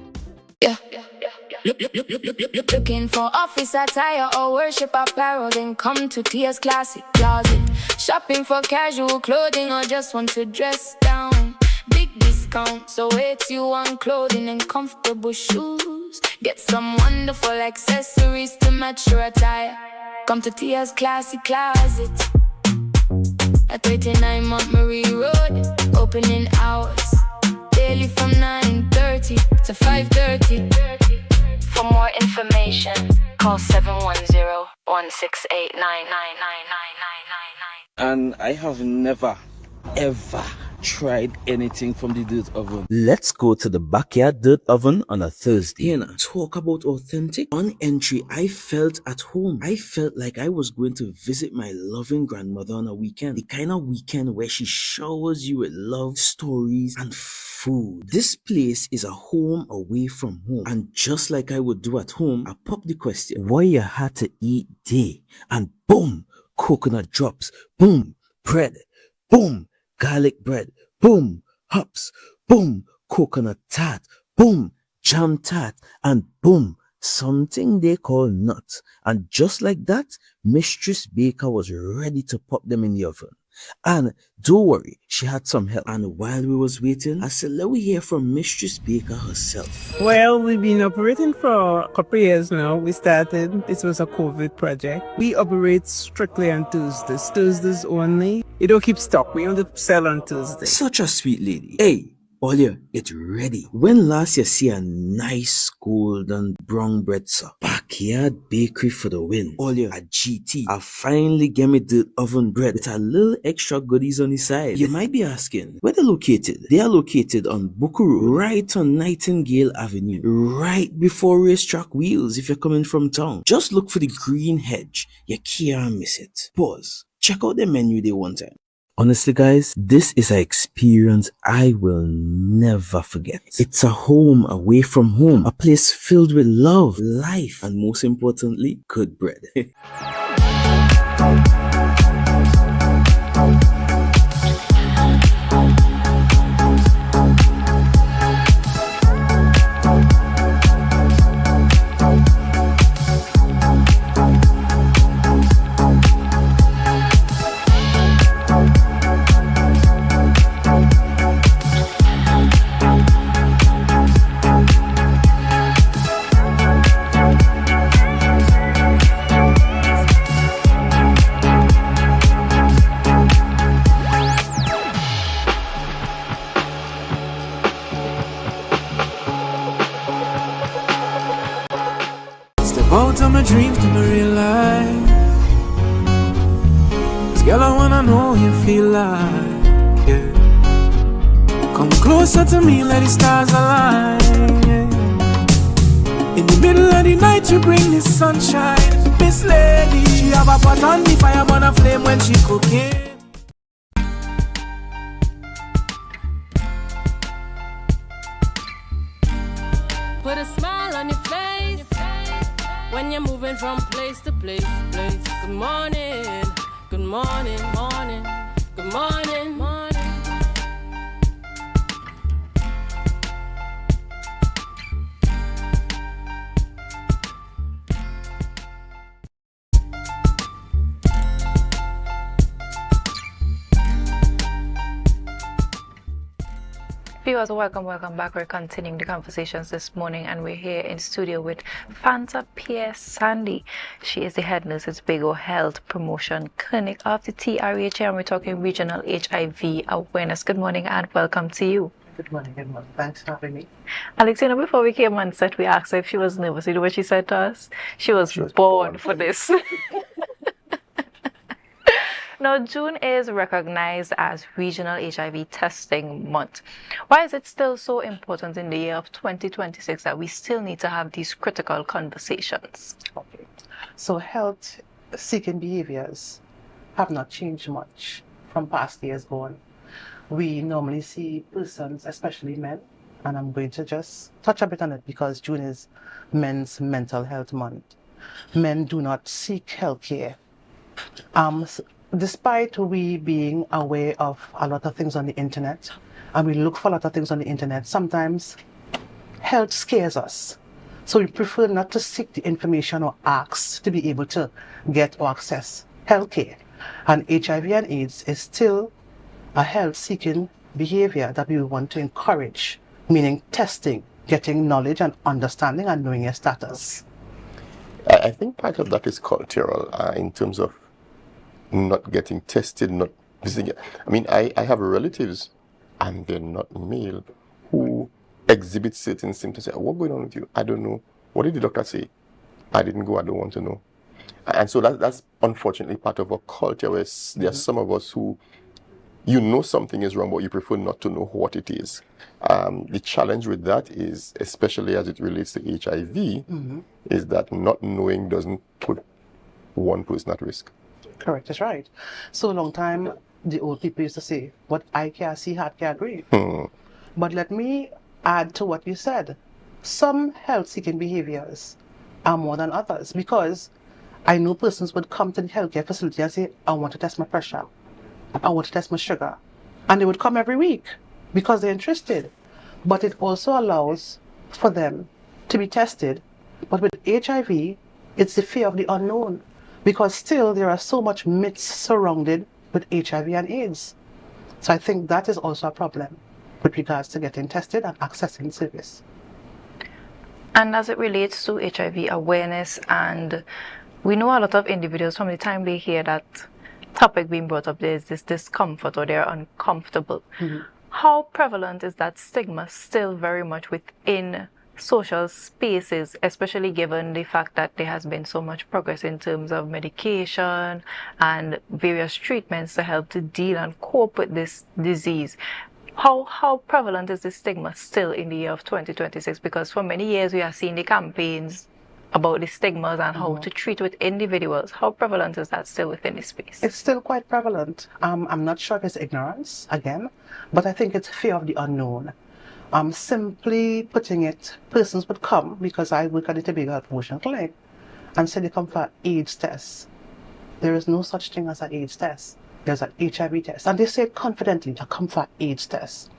Looking for office attire or worship apparel, then come to Tia's Classic Closet. Shopping for casual clothing or just want to dress down. Big discount, so it's you on clothing and comfortable shoes. Get some wonderful accessories to match your attire. Come to Tia's Classic Closet at 39 Montgomery Road. Opening hours daily from 9:30 to 5:30. For more information, call 710-168-99999. And I have never, ever tried anything from the dirt oven. Let's go to the backyard dirt oven on a Thursday. Here now, talk about authentic. On entry, I felt at home. I felt like I was going to visit my loving grandmother on a weekend. The kind of weekend where she showers you with love, stories, and food. This place is a home away from home. And just like I would do at home, I popped the question, what you had to eat day? And boom, coconut drops. Boom, bread. Boom, garlic bread. Boom, hops. Boom, coconut tart. Boom, jam tart. And boom, something they call nuts. And just like that, Mistress Baker was ready to pop them in the oven. And don't worry, she had some help. And while we was waiting, I said, let me hear from Mistress Baker herself. Well, we've been operating for a couple of years now. We started, this was a COVID project. We operate strictly on Tuesdays. Tuesdays only. You don't keep stock. We only sell on Tuesdays. Such a sweet lady. Hey, Olia, it's ready. When last you see a nice golden brown bread, sir? Backyard bakery for the win. Olia, a GT. I finally get me the oven bread with a little extra goodies on the side. You might be asking, where they're located? They are located on Bukuru, right on Nightingale Avenue, right before Racetrack Wheels if you're coming from town. Just look for the green hedge. You can't miss it. Pause. Check out the menu they one time. Honestly, guys, this is an experience I will never forget. It's a home away from home, a place filled with love, life, and most importantly, good bread. Out of my dreams to my real life. 'Cause girl, I wanna know you feel like, yeah. Come closer to me, let the stars align, yeah. In the middle of the night, you bring the sunshine. Miss Lady, she have a pot on the fire, burn a flame when she cooking. Put a smile on your face when you're moving from place to place. Good morning, good morning, morning, good morning, morning. Viewers, welcome back. We're continuing the conversations this morning, and we're here in studio with Fanta Pierce Sandy. She is the head nurse at Tobago Health Promotion Clinic of the TRHA, and we're talking regional HIV awareness. Good morning and welcome to you. Good morning. Thanks for having me. Alexina, before we came on set, we asked her if she was nervous. You know what she said to us? She was born for this. Now, June is recognized as Regional HIV Testing Month. Why is it still so important in the year of 2026 that we still need to have these critical conversations? Okay. So health-seeking behaviors have not changed much from past years gone. We normally see persons, especially men, and I'm going to just touch a bit on it because June is Men's Mental Health Month. Men do not seek health care. Despite we being aware of a lot of things on the internet, and we look for a lot of things on the internet, sometimes health scares us. So we prefer not to seek the information or ask to be able to get or access health care. And HIV and AIDS is still a health-seeking behavior that we want to encourage, meaning testing, getting knowledge and understanding and knowing your status. I think part of that is cultural in terms of not getting tested, not visiting. I mean, I have relatives, and they're not male, who exhibit certain symptoms. Say, what's going on with you? I don't know. What did the doctor say? I didn't go. I don't want to know. And so that's unfortunately part of our culture, where there are some of us who, you know something is wrong, but you prefer not to know what it is. The challenge with that is, especially as it relates to HIV, is that not knowing doesn't put one person at risk. Correct, that's right. So long time, the old people used to say, what eye can't see, heart can't breathe. But let me add to what you said. Some health-seeking behaviors are more than others, because I know persons would come to the healthcare facility and say, I want to test my pressure, I want to test my sugar. And they would come every week because they're interested. But it also allows for them to be tested. But with HIV, it's the fear of the unknown, because still there are so much myths surrounded with HIV and AIDS. So I think that is also a problem with regards to getting tested and accessing service. And as it relates to HIV awareness, and we know a lot of individuals from the time they hear that topic being brought up, there's this discomfort or they're uncomfortable. How prevalent is that stigma still very much within social spaces, especially given the fact that there has been so much progress in terms of medication and various treatments to help to deal and cope with this disease? How prevalent is this stigma still in the year of 2026? Because for many years we have seen the campaigns about the stigmas and how to treat with individuals. How prevalent is that still within this space? It's still quite prevalent. I'm not sure if it's ignorance, again, but I think it's fear of the unknown. Simply putting it, persons would come, because I work at the Tobago Health Promotion Clinic, and say they come for AIDS tests. There is no such thing as an AIDS test. There's an HIV test. And they say it confidently, I come for AIDS test.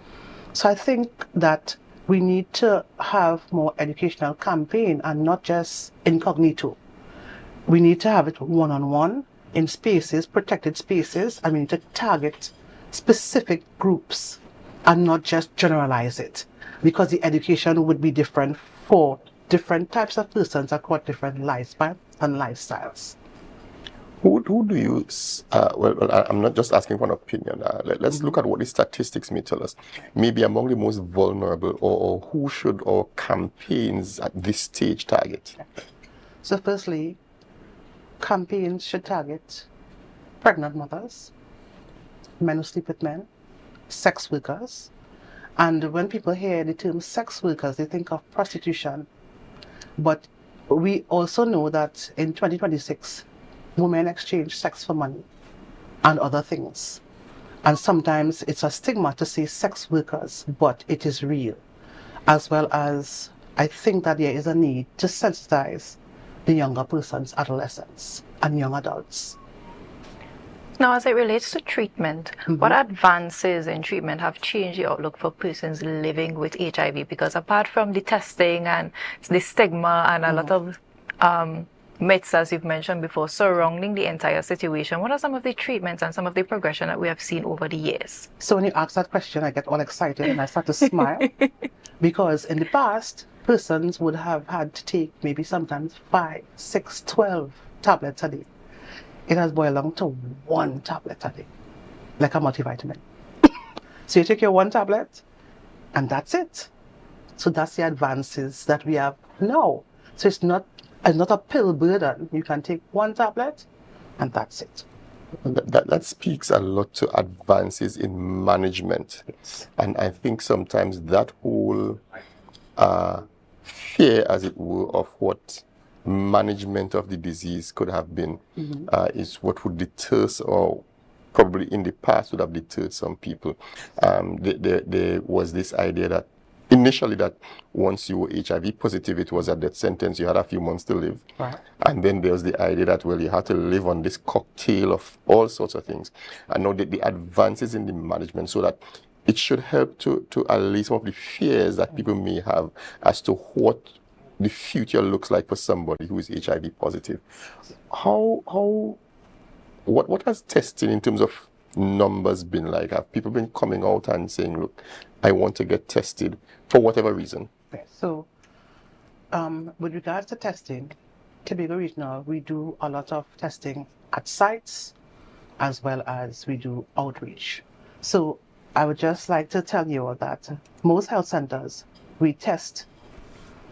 So I think that we need to have more educational campaign and not just incognito. We need to have it one-on-one in spaces, protected spaces, and we need to target specific groups and not just generalize it, because the education would be different for different types of persons across different lifespans and lifestyles. Who do you, I'm not just asking for an opinion. Let's look at what the statistics may tell us. Maybe among the most vulnerable, or who should our campaigns at this stage target? So firstly, campaigns should target pregnant mothers, men who sleep with men, sex workers. And when people hear the term sex workers, they think of prostitution. But we also know that in 2026, women exchange sex for money and other things. And sometimes it's a stigma to say sex workers, but it is real. As well as, I think that there is a need to sensitize the younger persons, adolescents, and young adults. Now, as it relates to treatment, what advances in treatment have changed the outlook for persons living with HIV? Because apart from the testing and the stigma and a lot of myths, as you've mentioned before, surrounding the entire situation. What are some of the treatments and some of the progression that we have seen over the years? So when you ask that question, I get all excited and I start to smile because in the past, persons would have had to take maybe sometimes 5, 6, 12 tablets a day. It has boiled down to 1 tablet a day, like a multivitamin. So you take your 1 tablet and that's it. So that's the advances that we have now. So it's not a pill burden. You can take 1 tablet and that's it. That speaks a lot to advances in management. Yes. And I think sometimes that whole fear, as it were, of what management of the disease could have been is what would deter, or probably in the past would have deterred some people. There was this idea that initially that once you were HIV positive, it was a death sentence. You had a few months to live. Right. And then there was the idea that, well, you had to live on this cocktail of all sorts of things. And now the advances in the management, so that it should help to allay some of the fears that people may have as to what the future looks like for somebody who is HIV positive. What has testing in terms of numbers been like? Have people been coming out and saying, look, I want to get tested for whatever reason? Okay. So with regards to testing, Tobago Regional, we do a lot of testing at sites as well as we do outreach. So I would just like to tell you all that most health centers, we test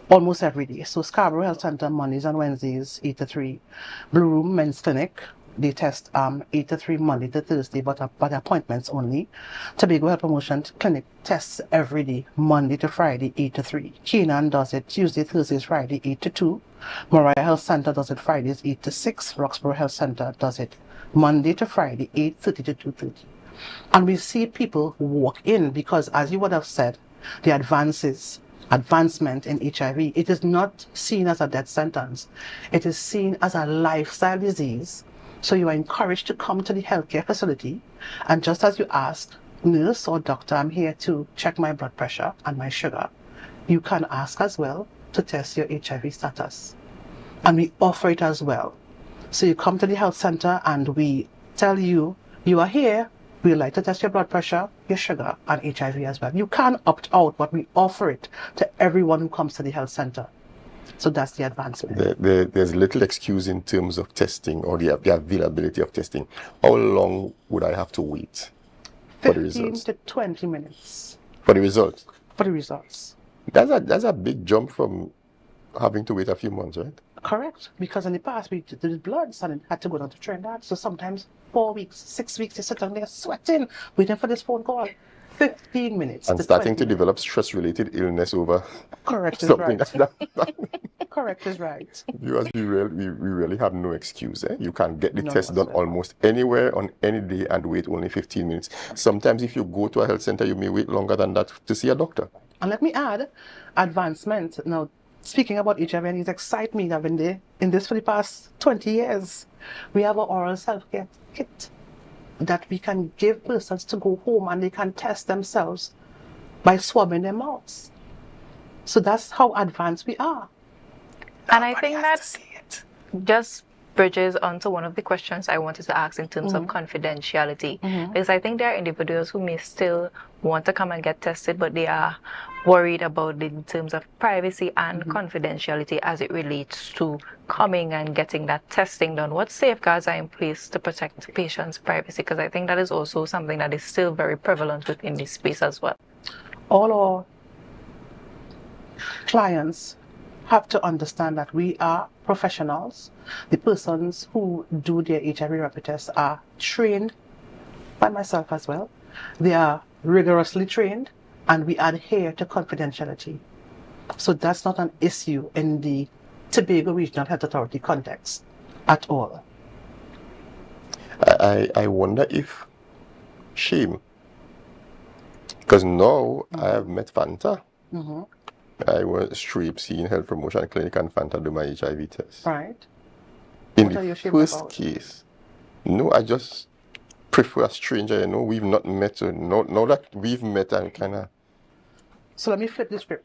almost every day. So Scarborough Health Center, Mondays and Wednesdays, 8 to 3. Blue Room Men's Clinic, they test 8 to 3 Monday to Thursday, but appointments only. Tobago Health Promotion Clinic tests every day, Monday to Friday, 8 to 3. Canaan does it Tuesday, Thursdays, Friday, 8 to 2. Moriah Health Center does it Fridays, 8 to 6. Roxborough Health Center does it Monday to Friday, 8:30 to 2:30. And we see people walk in because, as you would have said, the advancement in HIV, it is not seen as a death sentence. It is seen as a lifestyle disease. So you are encouraged to come to the healthcare facility, and just as you ask, nurse or doctor, I'm here to check my blood pressure and my sugar, you can ask as well to test your HIV status. And we offer it as well. So you come to the health center and we tell you, you are here, we like to test your blood pressure, your sugar, and HIV as well. You can opt out, but we offer it to everyone who comes to the health center. So that's the advancement. There's little excuse in terms of testing or the availability of testing. How long would I have to wait for the results? 15 to 20 minutes. For the results? For the results. That's a big jump from having to wait a few months, right? Correct. Because in the past, we did bloods and had to go down to Trinidad. So sometimes 4 weeks, 6 weeks, they sit down there sweating, waiting for this phone call. 15 minutes. And starting to develop stress-related illness over Correct is something right. like that. Correct is right. Viewers, we really have no excuse. You can get the test done almost anywhere on any day and wait only 15 minutes. Sometimes if you go to a health center, you may wait longer than that to see a doctor. And let me add, advancement. Now, speaking about HIV, and it excites me. I've been there in this for the past 20 years. We have an oral self-care kit that we can give persons to go home and they can test themselves by swabbing their mouths. So that's how advanced we are. And I think that just bridges onto one of the questions I wanted to ask in terms of confidentiality. Because I think there are individuals who may still want to come and get tested, but they are worried about it in terms of privacy and confidentiality as it relates to coming and getting that testing done. What safeguards are in place to protect patients' privacy? Because I think that is also something that is still very prevalent within this space as well. All our clients have to understand that we are professionals. The persons who do their HIV rapid tests are trained by myself as well. They are rigorously trained and we adhere to confidentiality. So that's not an issue in the Tobago Regional Health Authority context at all. I wonder if shame, because now I have met Fanta. I was straight seeing Health Promotion Clinic and Fanta do my HIV test. Right. In What are you the ashamed first about? case, no, I just prefer a stranger. You know, we've not met. So now that we've met, I'm kind of... So let me flip the script.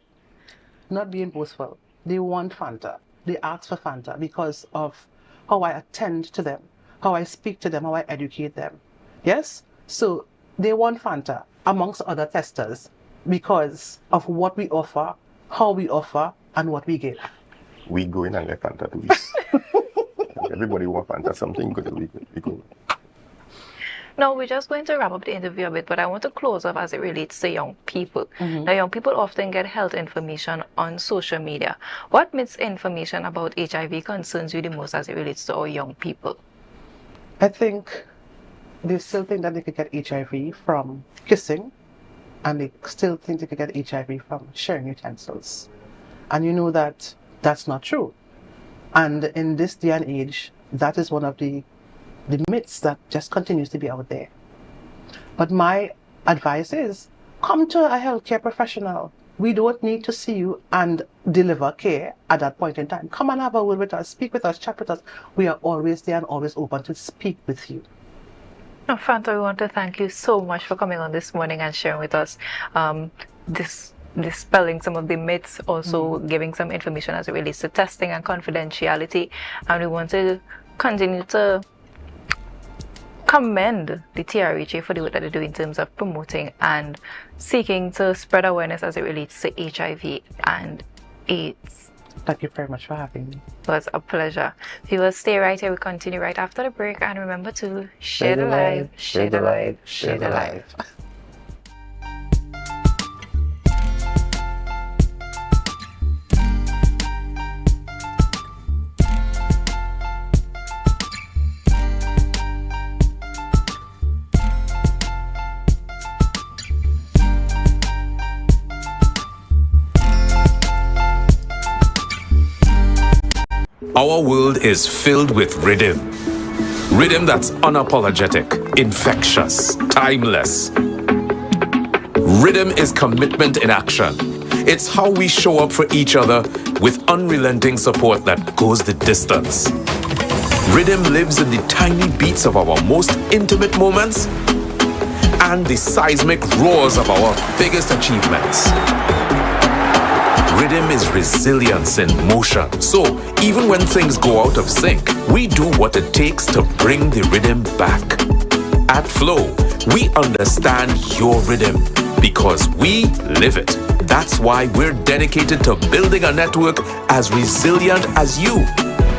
Not being boastful. They want Fanta. they ask for Fanta because of how I attend to them, how I speak to them, how I educate them. Yes? So they want Fanta amongst other testers because of what we offer, how we offer, and what we give. We go in and get Fanta too. Everybody want Fanta, something good. We go. Now, we're just going to wrap up the interview a bit, but I want to close off as it relates to young people. Now, young people often get health information on social media. What misinformation about HIV concerns you the most as it relates to our young people? I think they still think that they could get HIV from kissing, and they still think they could get HIV from sharing utensils. And you know that that's not true. And in this day and age, that is one of the myths that just continues to be out there. But my advice is, come to a healthcare professional. We don't need to see you and deliver care at that point in time. Come and have a word with us, speak with us, chat with us. We are always there and always open to speak with you. Now, Fanta, we want to thank you so much for coming on this morning and sharing with us dispelling some of the myths, also giving some information as it relates to testing and confidentiality. And we want to continue to commend the TRHA for the work that they do in terms of promoting and seeking to spread awareness as it relates to HIV and AIDS. Thank you very much for having me. It was a pleasure. Viewers, stay right here. We'll continue right after the break. And remember to share the live, share the live, share the live. Our world is filled with rhythm. Rhythm that's unapologetic, infectious, timeless. Rhythm is commitment in action. It's how we show up for each other with unrelenting support that goes the distance. Rhythm lives in the tiny beats of our most intimate moments and the seismic roars of our biggest achievements. Rhythm is resilience in motion. So, even when things go out of sync, we do what it takes to bring the rhythm back. At Flow, we understand your rhythm because we live it. That's why we're dedicated to building a network as resilient as you,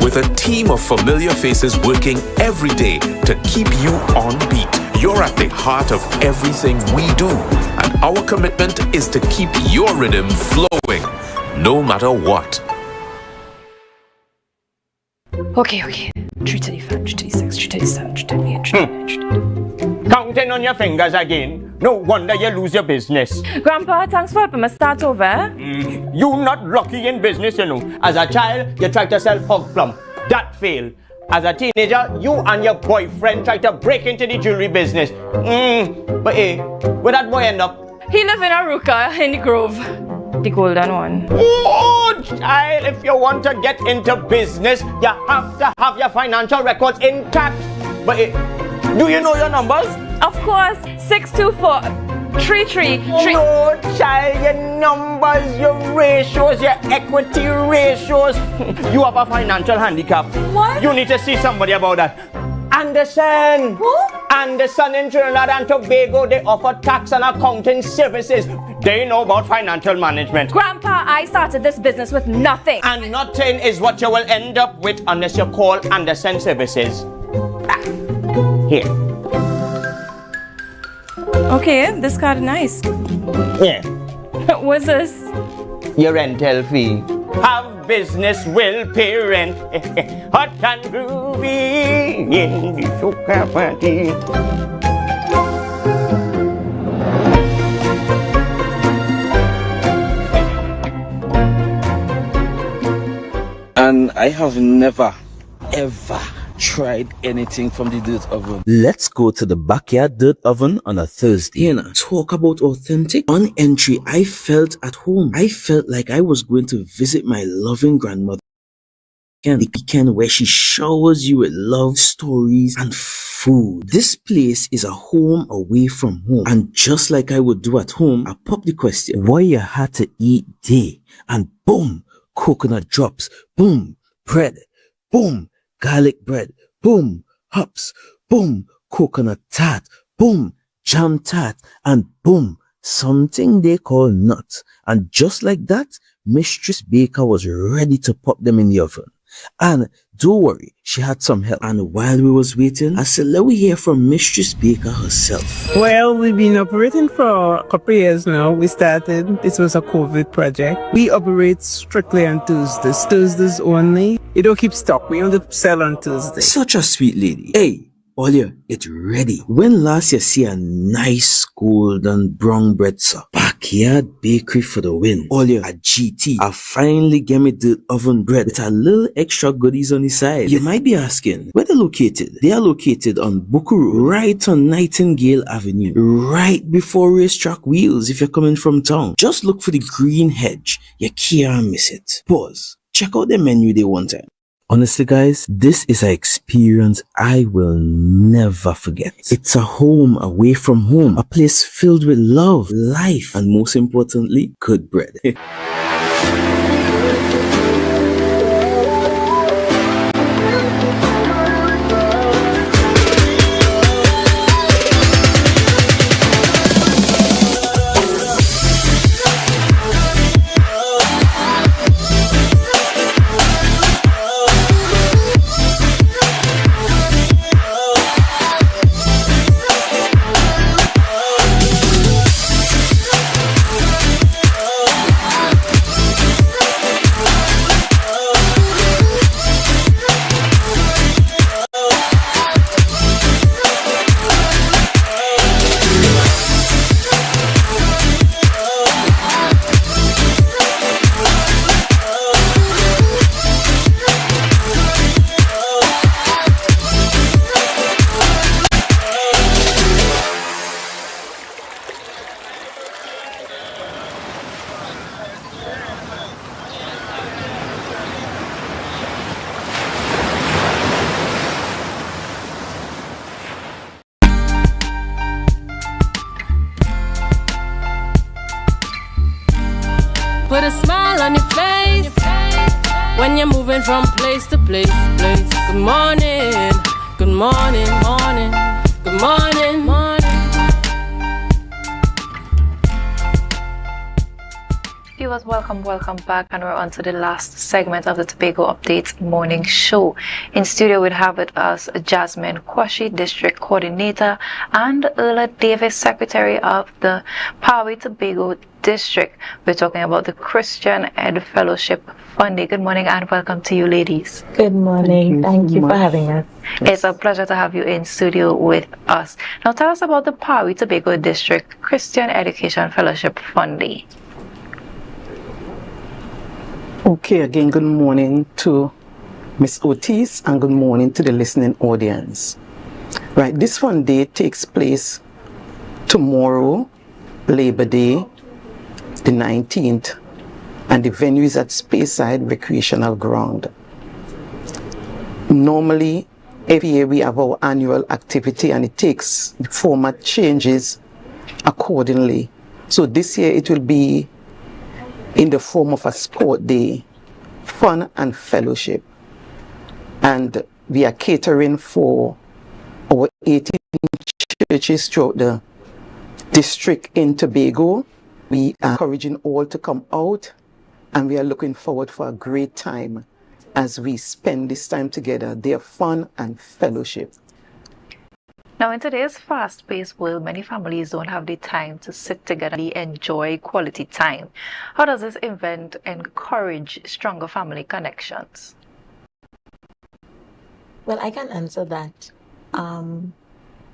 with a team of familiar faces working every day to keep you on beat. You're at the heart of everything we do, and our commitment is to keep your rhythm flowing, no matter what. Okay. 335, 336, 337, 338, 339. Counting on your fingers again. No wonder you lose your business. Grandpa, thanks for helping me start over. You not lucky in business, you know. As a child, you tried to sell hog plum. That failed. As a teenager, you and your boyfriend tried to break into the jewelry business. But hey, where that boy end up? He live in Aruka in the Grove. The golden one. Oh, child, if you want to get into business, you have to have your financial records intact. But hey, do you know your numbers? Of course, 624 333. No, child, your numbers, your ratios, your equity ratios. You have a financial handicap. What? You need to see somebody about that. Anderson. Who? Anderson in Trinidad and Tobago. They offer tax and accounting services. They know about financial management. Grandpa, I started this business with nothing. And nothing is what you will end up with unless you call Anderson Services. Here. Okay, this card is nice. Yeah. What's this? Your rental fee. Have business will pay rent. Hot and groovy in the soca party. And I have never, ever tried anything from the dirt oven. Let's go to the backyard dirt oven on a Thursday and talk about authentic. On entry, I felt at home. I felt like I was going to visit my loving grandmother. The weekend where she showers you with love, stories, and food. This place is a home away from home. And just like I would do at home, I popped the question, what you had to eat day? And boom, coconut drops, boom, bread, boom, garlic bread, boom, hops, boom, coconut tart, boom, jam tart, and boom, something they call nuts. And just like that, Mistress Baker was ready to pop them in the oven. And don't worry, she had some help. And while we was waiting, I said, let we hear from Mistress Baker herself. Well, we've been operating for a couple of years now. We started, this was a COVID project. We operate strictly on Tuesdays only. You don't keep stock, we only sell on Tuesday. Such a sweet lady. Hey, Olia, it's ready. When last you see a nice golden brown bread, sir? Backyard bakery for the win. Olia, a GT. I finally get me the oven bread with a little extra goodies on the side. You might be asking, where they're located? They are located on Bukuru, right on Nightingale Avenue, right before Racetrack Wheels if you're coming from town. Just look for the green hedge. You can't miss it. Pause. Check out the menu they one time. Honestly, guys, this is an experience I will never forget. It's a home away from home, a place filled with love, life, and most importantly, good bread. Put a smile on your face when you're moving from place to place. Good morning, good morning, morning, good morning, morning. Viewers, welcome back, and we're on to the last segment of the Tobago Updates morning show. In studio we have with us Jasmine Kwashi, District Coordinator, and Erla Davis, Secretary of the Pawi Tobago District. We're talking about the Christian Ed Fellowship Funding. Good morning and welcome to you, ladies. Good morning. Thank you for having us. It's a pleasure to have you in studio with us. Now tell us about the Pawi Tobago District Christian Education Fellowship Funding. Okay, again, good morning to Miss Otis and good morning to the listening audience. Right, this fun day takes place tomorrow, Labor Day, the 19th, and the venue is at Speyside Recreational Ground. Normally, every year we have our annual activity and it takes, the format changes accordingly. So this year it will be in the form of a sport day, fun and fellowship. And we are catering for our 18 churches throughout the district in Tobago. We are encouraging all to come out, and we are looking forward for a great time as we spend this time together, their fun and fellowship. Now, in today's fast-paced world, many families don't have the time to sit together and enjoy quality time. How does this event encourage stronger family connections? Well, I can answer that. Some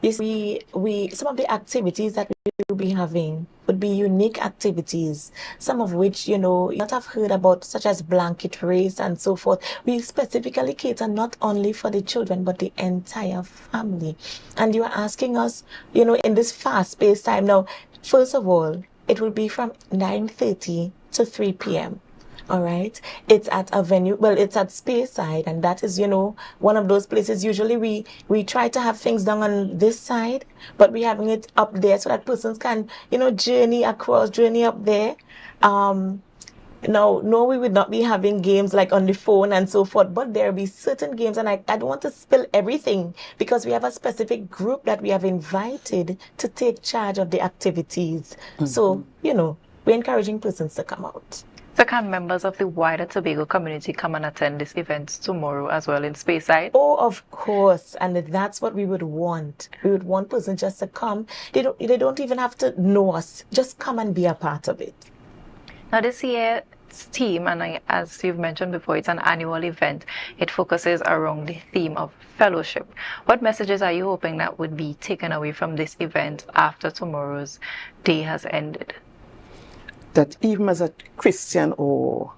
of the activities that we will be having would be unique activities, some of which, you might have heard about, such as blanket race and so forth. We specifically cater not only for the children, but the entire family. And you are asking us, in this fast-paced time. Now, first of all, it will be from 9:30 to 3 p.m. All right. It's at a venue. Well, it's at Speyside, and that is, one of those places. Usually we try to have things done on this side, but we're having it up there so that persons can, journey up there. Now, no, we would not be having games like on the phone and so forth, but there'll be certain games, and I don't want to spill everything because we have a specific group that we have invited to take charge of the activities. So, we're encouraging persons to come out. So can members of the wider Tobago community come and attend this event tomorrow as well in Speyside? Oh, of course, and that's what we would want. We would want persons just to come. They don't even have to know us. Just come and be a part of it. Now this year's theme, and as you've mentioned before, it's an annual event. It focuses around the theme of fellowship. What messages are you hoping that would be taken away from this event after tomorrow's day has ended? That even as a Christian or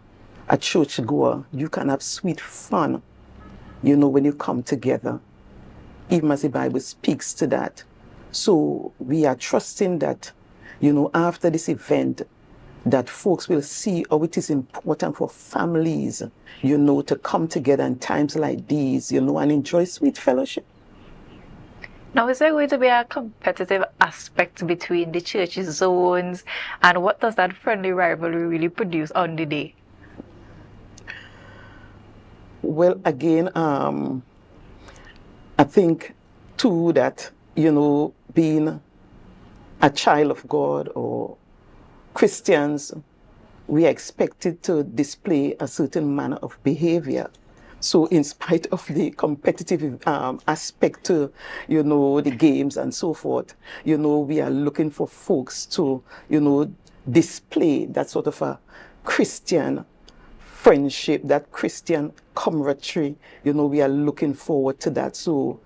a church goer, you can have sweet fun, when you come together, even as the Bible speaks to that. So we are trusting that, after this event, that folks will see how it is important for families, to come together in times like these, and enjoy sweet fellowship. Now, is there going to be a competitive aspect between the church zones, and what does that friendly rivalry really produce on the day? Well, again, I think, too, that, being a child of God or Christians, we are expected to display a certain manner of behavior. So in spite of the competitive aspect to, the games and so forth, we are looking for folks to, display that sort of a Christian friendship, that Christian camaraderie. We are looking forward to that. So,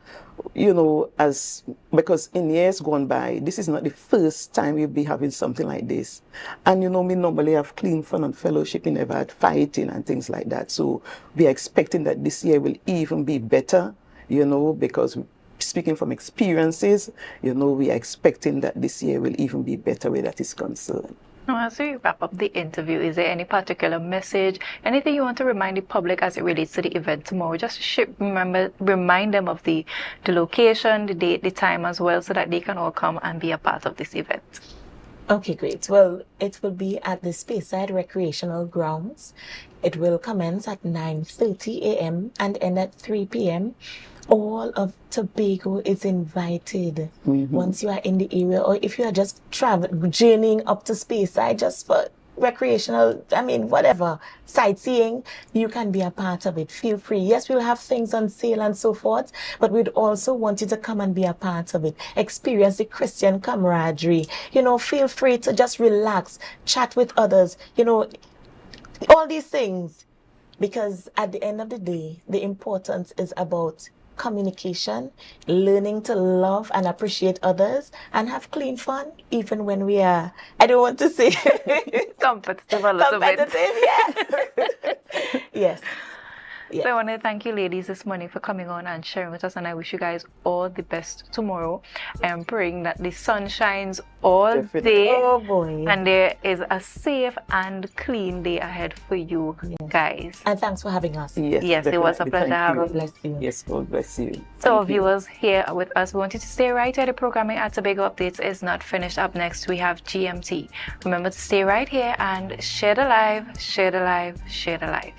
because in years gone by, this is not the first time we'll be having something like this. And, we normally have clean fun and fellowship, we never had fighting and things like that. So we are expecting that this year will even be better, because speaking from experiences, we are expecting that this year will even be better where that is concerned. Now, as we wrap up the interview, is there any particular message, anything you want to remind the public as it relates to the event tomorrow? Just remind them of the location, the date, the time as well, so that they can all come and be a part of this event. Okay, great. Well, it will be at the Speyside Recreational Grounds. It will commence at 9:30 a.m. and end at 3 p.m. All of Tobago is invited. Once you are in the area, or if you are just journeying up to Speyside just for recreational, whatever, sightseeing, you can be a part of it. Feel free. Yes, we'll have things on sale and so forth, but we'd also want you to come and be a part of it. Experience the Christian camaraderie. Feel free to just relax, chat with others, all these things. Because at the end of the day, the importance is about communication, learning to love and appreciate others, and have clean fun, even when we are, I don't want to say competitive a little bit. Yeah. Yes. So I want to thank you ladies this morning for coming on and sharing with us, and I wish you guys all the best tomorrow. I am praying that the sun shines all day. Oh boy. And there is a safe and clean day ahead for you guys. And thanks for having us. Yes, it was a pleasure. God bless you. Yes, God bless you. So viewers here with us, we want you to stay right here. The programming at Tobago Updates is not finished. Up next, we have GMT. Remember to stay right here and share the live, share the live, share the live.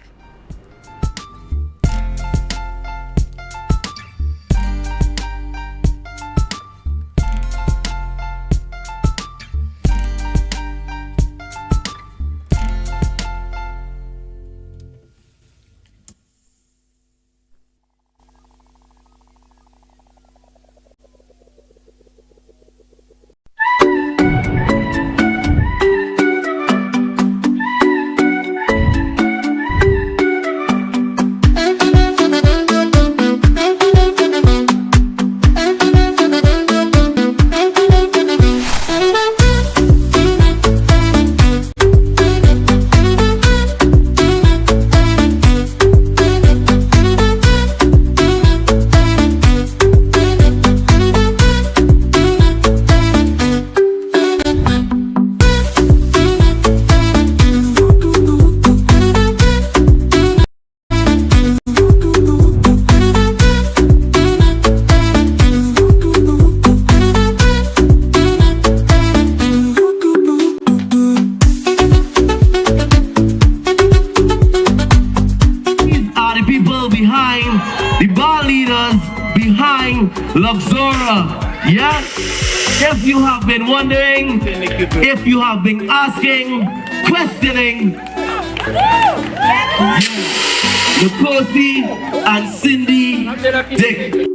Luxora. Yes? If you have been wondering, if you have been asking, questioning, Lukosi and Cindy Dick.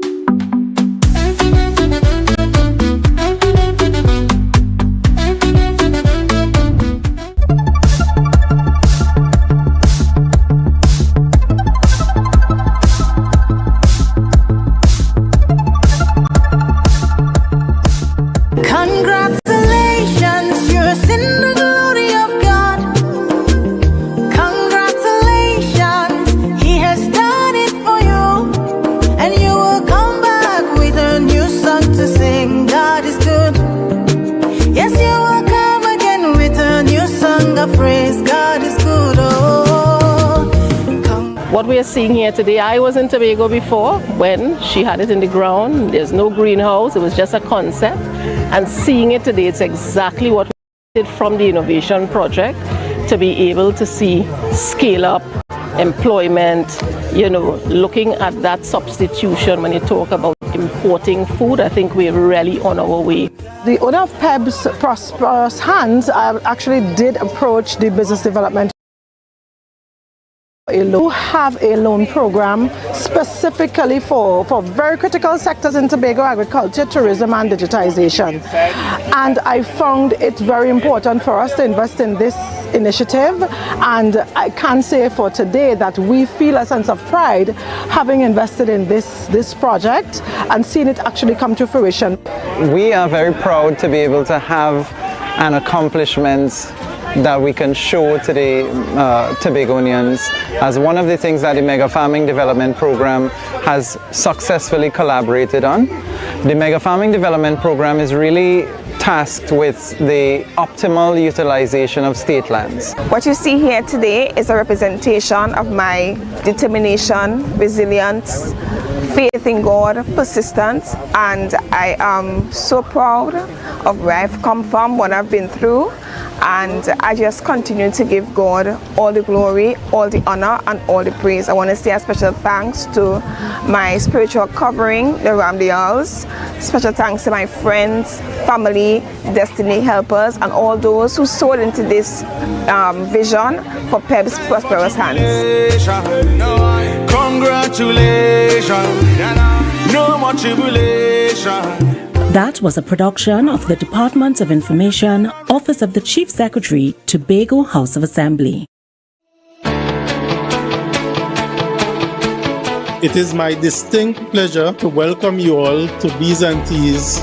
What we are seeing here today, I was in Tobago before when she had it in the ground. There's no greenhouse, it was just a concept. And seeing it today, it's exactly what we did from the innovation project to be able to see scale up employment, looking at that substitution when you talk about importing food. I think we're really on our way. The owner of Peb's Prosperous Hands actually did approach the business development to have a loan program specifically for very critical sectors in Tobago: agriculture, tourism and digitization. And I found it very important for us to invest in this initiative, and I can say for today that we feel a sense of pride having invested in this project and seeing it actually come to fruition. We are very proud to be able to have an accomplishment that we can show to the Tobagonians as one of the things that the Mega Farming Development Program has successfully collaborated on. The Mega Farming Development Program is really tasked with the optimal utilization of state lands. What you see here today is a representation of my determination, resilience, faith in God, persistence, and I am so proud of where I've come from, what I've been through, and I just continue to give God all the glory, all the honor, and all the praise. I want to say a special thanks to my spiritual covering, the Ramdials. Special thanks to my friends, family, destiny helpers, and all those who sold into this vision for Peb's Prosperous Hands. Congratulations, no more tribulation. That was a production of the Department of Information, Office of the Chief Secretary, Tobago House of Assembly. It is my distinct pleasure to welcome you all to B's and T's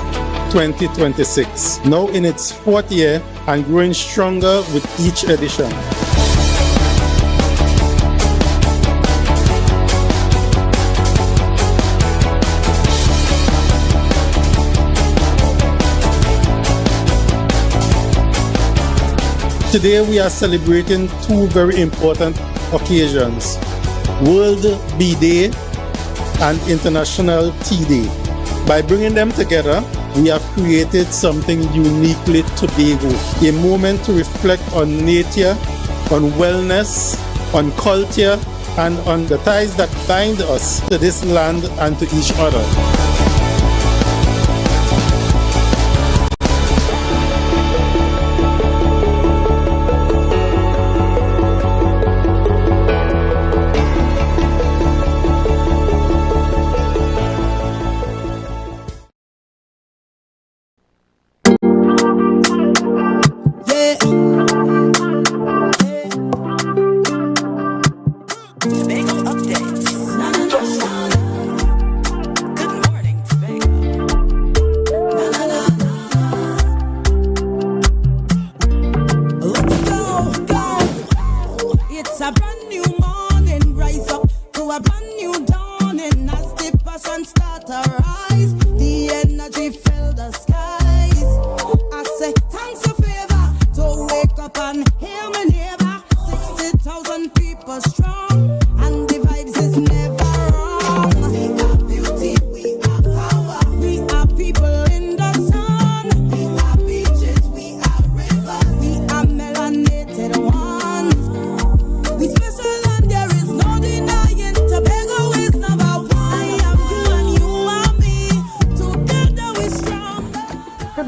2026, now in its 4th year and growing stronger with each edition. Today we are celebrating two very important occasions: World Bee Day and International Tea Day. By bringing them together, we have created something uniquely Tobago, a moment to reflect on nature, on wellness, on culture, and on the ties that bind us to this land and to each other.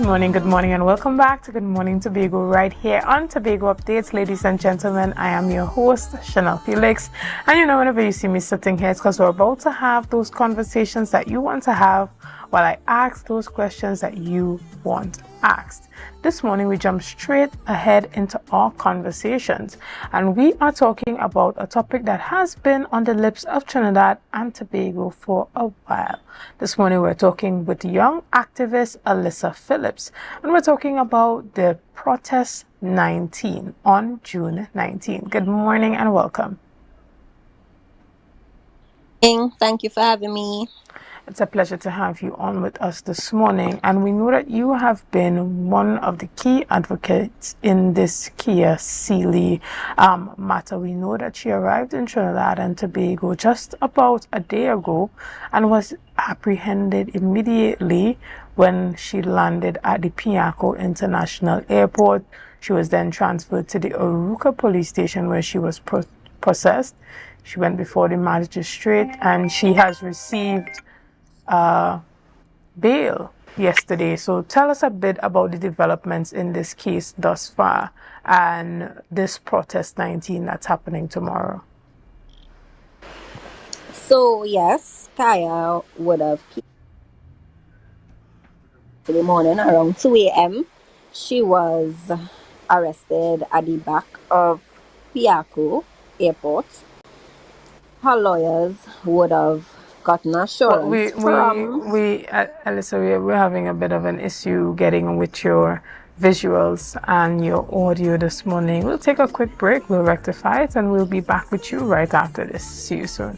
good morning, and welcome back to Good Morning Tobago right here on Tobago Updates. Ladies and gentlemen, I am your host, Chanel Felix. And you know, whenever you see me sitting here, it's because we're about to have those conversations that you want to have while I ask those questions that you want asked. This morning, we jump straight ahead into our conversations, and we are talking about a topic that has been on the lips of Trinidad and Tobago for a while. This morning, we're talking with young activist Alyssa Phillips, and we're talking about the Protest 19 on June 19. Good morning and welcome. Thank you for having me. It's a pleasure to have you on with us this morning, and we know that you have been one of the key advocates in this Kia Sealy matter. We know that she arrived in Trinidad and Tobago just about a day ago and was apprehended immediately when she landed at the Piaco International Airport. She was then transferred to the Aruca police station where she was processed. She went before the magistrate and she has received bail yesterday. So tell us a bit about the developments in this case thus far and this Protest 19 that's happening tomorrow. So yes, Kaya would have in the morning around 2 a.m. She was arrested at the back of Piaco Airport. Her lawyers would have gotten assurance Alyssa, we're having a bit of an issue getting with your visuals and your audio this morning. We'll take a quick break, we'll rectify it, and we'll be back with you right after this. See you soon.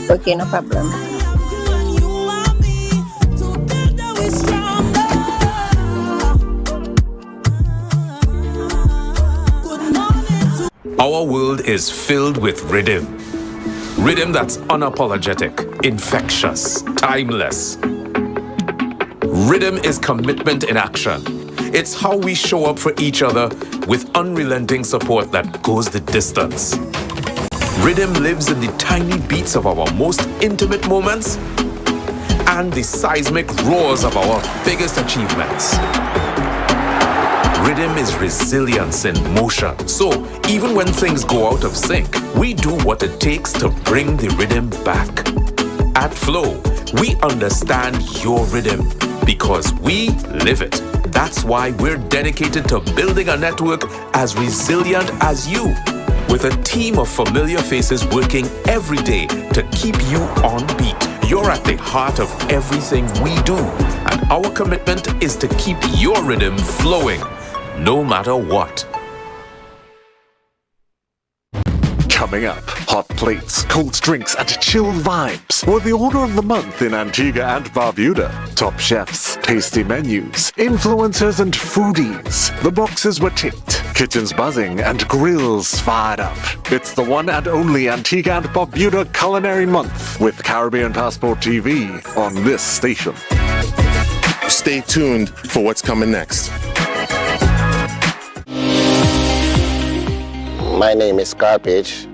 Okay, no problem. Our world is filled with rhythm. Rhythm that's unapologetic, infectious, timeless. Rhythm is commitment in action. It's how we show up for each other with unrelenting support that goes the distance. Rhythm lives in the tiny beats of our most intimate moments and the seismic roars of our biggest achievements. Rhythm is resilience in motion. So, even when things go out of sync, we do what it takes to bring the rhythm back. At Flow, we understand your rhythm because we live it. That's why we're dedicated to building a network as resilient as you, with a team of familiar faces working every day to keep you on beat. You're at the heart of everything we do, and our commitment is to keep your rhythm flowing, no matter what. Coming up, hot plates, cold drinks, and chilled vibes were the order of the month in Antigua and Barbuda. Top chefs, tasty menus, influencers, and foodies. The boxes were ticked, kitchens buzzing, and grills fired up. It's the one and only Antigua and Barbuda Culinary Month with Caribbean Passport TV on this station. Stay tuned for what's coming next. My name is Carpage.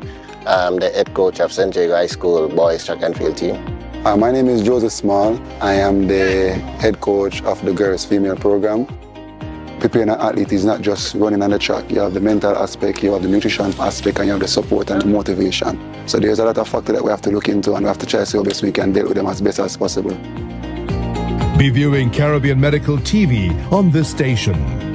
I'm the head coach of St. Jago High School boys track and field team. My name is Joseph Small. I am the head coach of the girls female program. Preparing an athlete is not just running on the track. You have the mental aspect, you have the nutrition aspect, and you have the support and the motivation. So there's a lot of factors that we have to look into, and we have to try to see how best we can deal with them as best as possible. Be viewing Caribbean Medical TV on this station.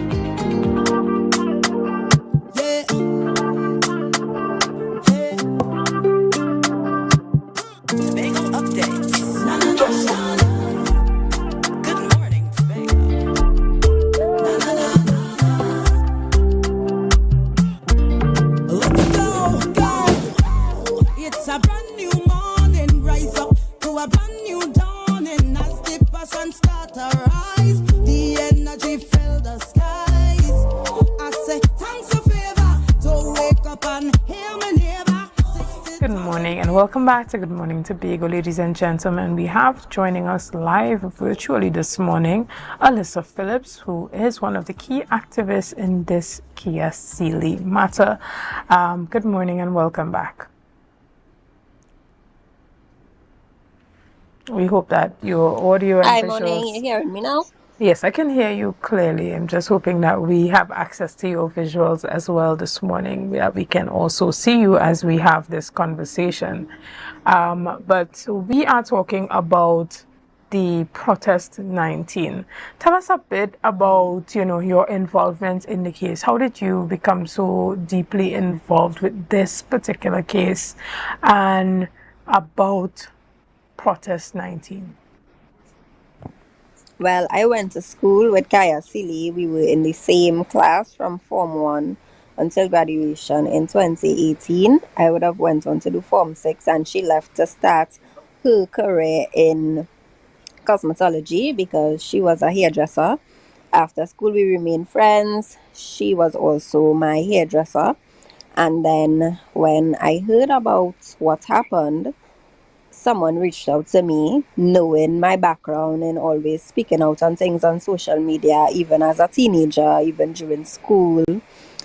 Welcome back to Good Morning Tobago, ladies and gentlemen. We have joining us live virtually this morning Alyssa Phillips, who is one of the key activists in this Kia Sealy matter. Good morning and welcome back. We hope that your audio and Hi, visuals... morning. You hearing me now? Yes, I can hear you clearly. I'm just hoping that we have access to your visuals as well this morning, that we can also see you as we have this conversation. But we are talking about the Protest 19. Tell us a bit about, your involvement in the case. How did you become so deeply involved with this particular case and about Protest 19? Well, I went to school with Kaya Sili. We were in the same class from Form 1 until graduation in 2018. I would have went on to do Form 6 and she left to start her career in cosmetology because she was a hairdresser. After school, we remained friends. She was also my hairdresser. And then when I heard about what happened, someone reached out to me, knowing my background and always speaking out on things on social media, even as a teenager, even during school.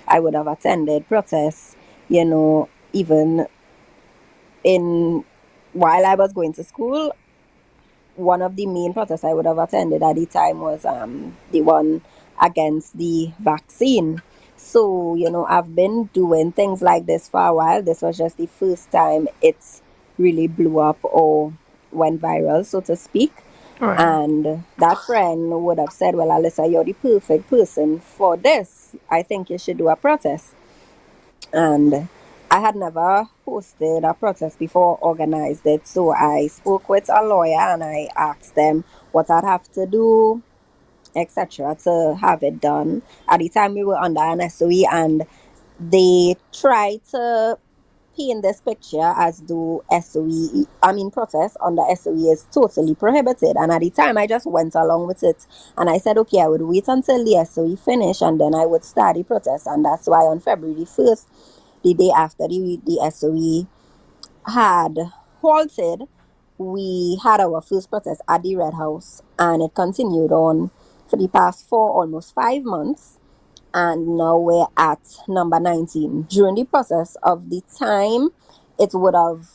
I would have attended protests, even while I was going to school. One of the main protests I would have attended at the time was the one against the vaccine. So, I've been doing things like this for a while. This was just the first time it's really blew up or went viral, so to speak. Right. And that friend would have said, well, Alyssa, you're the perfect person for this. I think you should do a protest. And I had never hosted a protest before, organized it. So I spoke with a lawyer and I asked them what I'd have to do, etc., to have it done. At the time, we were under an SOE and they tried to paint this picture as though protest under SOE is totally prohibited. And at the time, I just went along with it. And I said, okay, I would wait until the SOE finished and then I would start the protest. And that's why on February 1st, the day after the SOE had halted, we had our first protest at the Red House, and it continued on for the past almost 5 months, and now we're at number 19. During the process of the time, it would have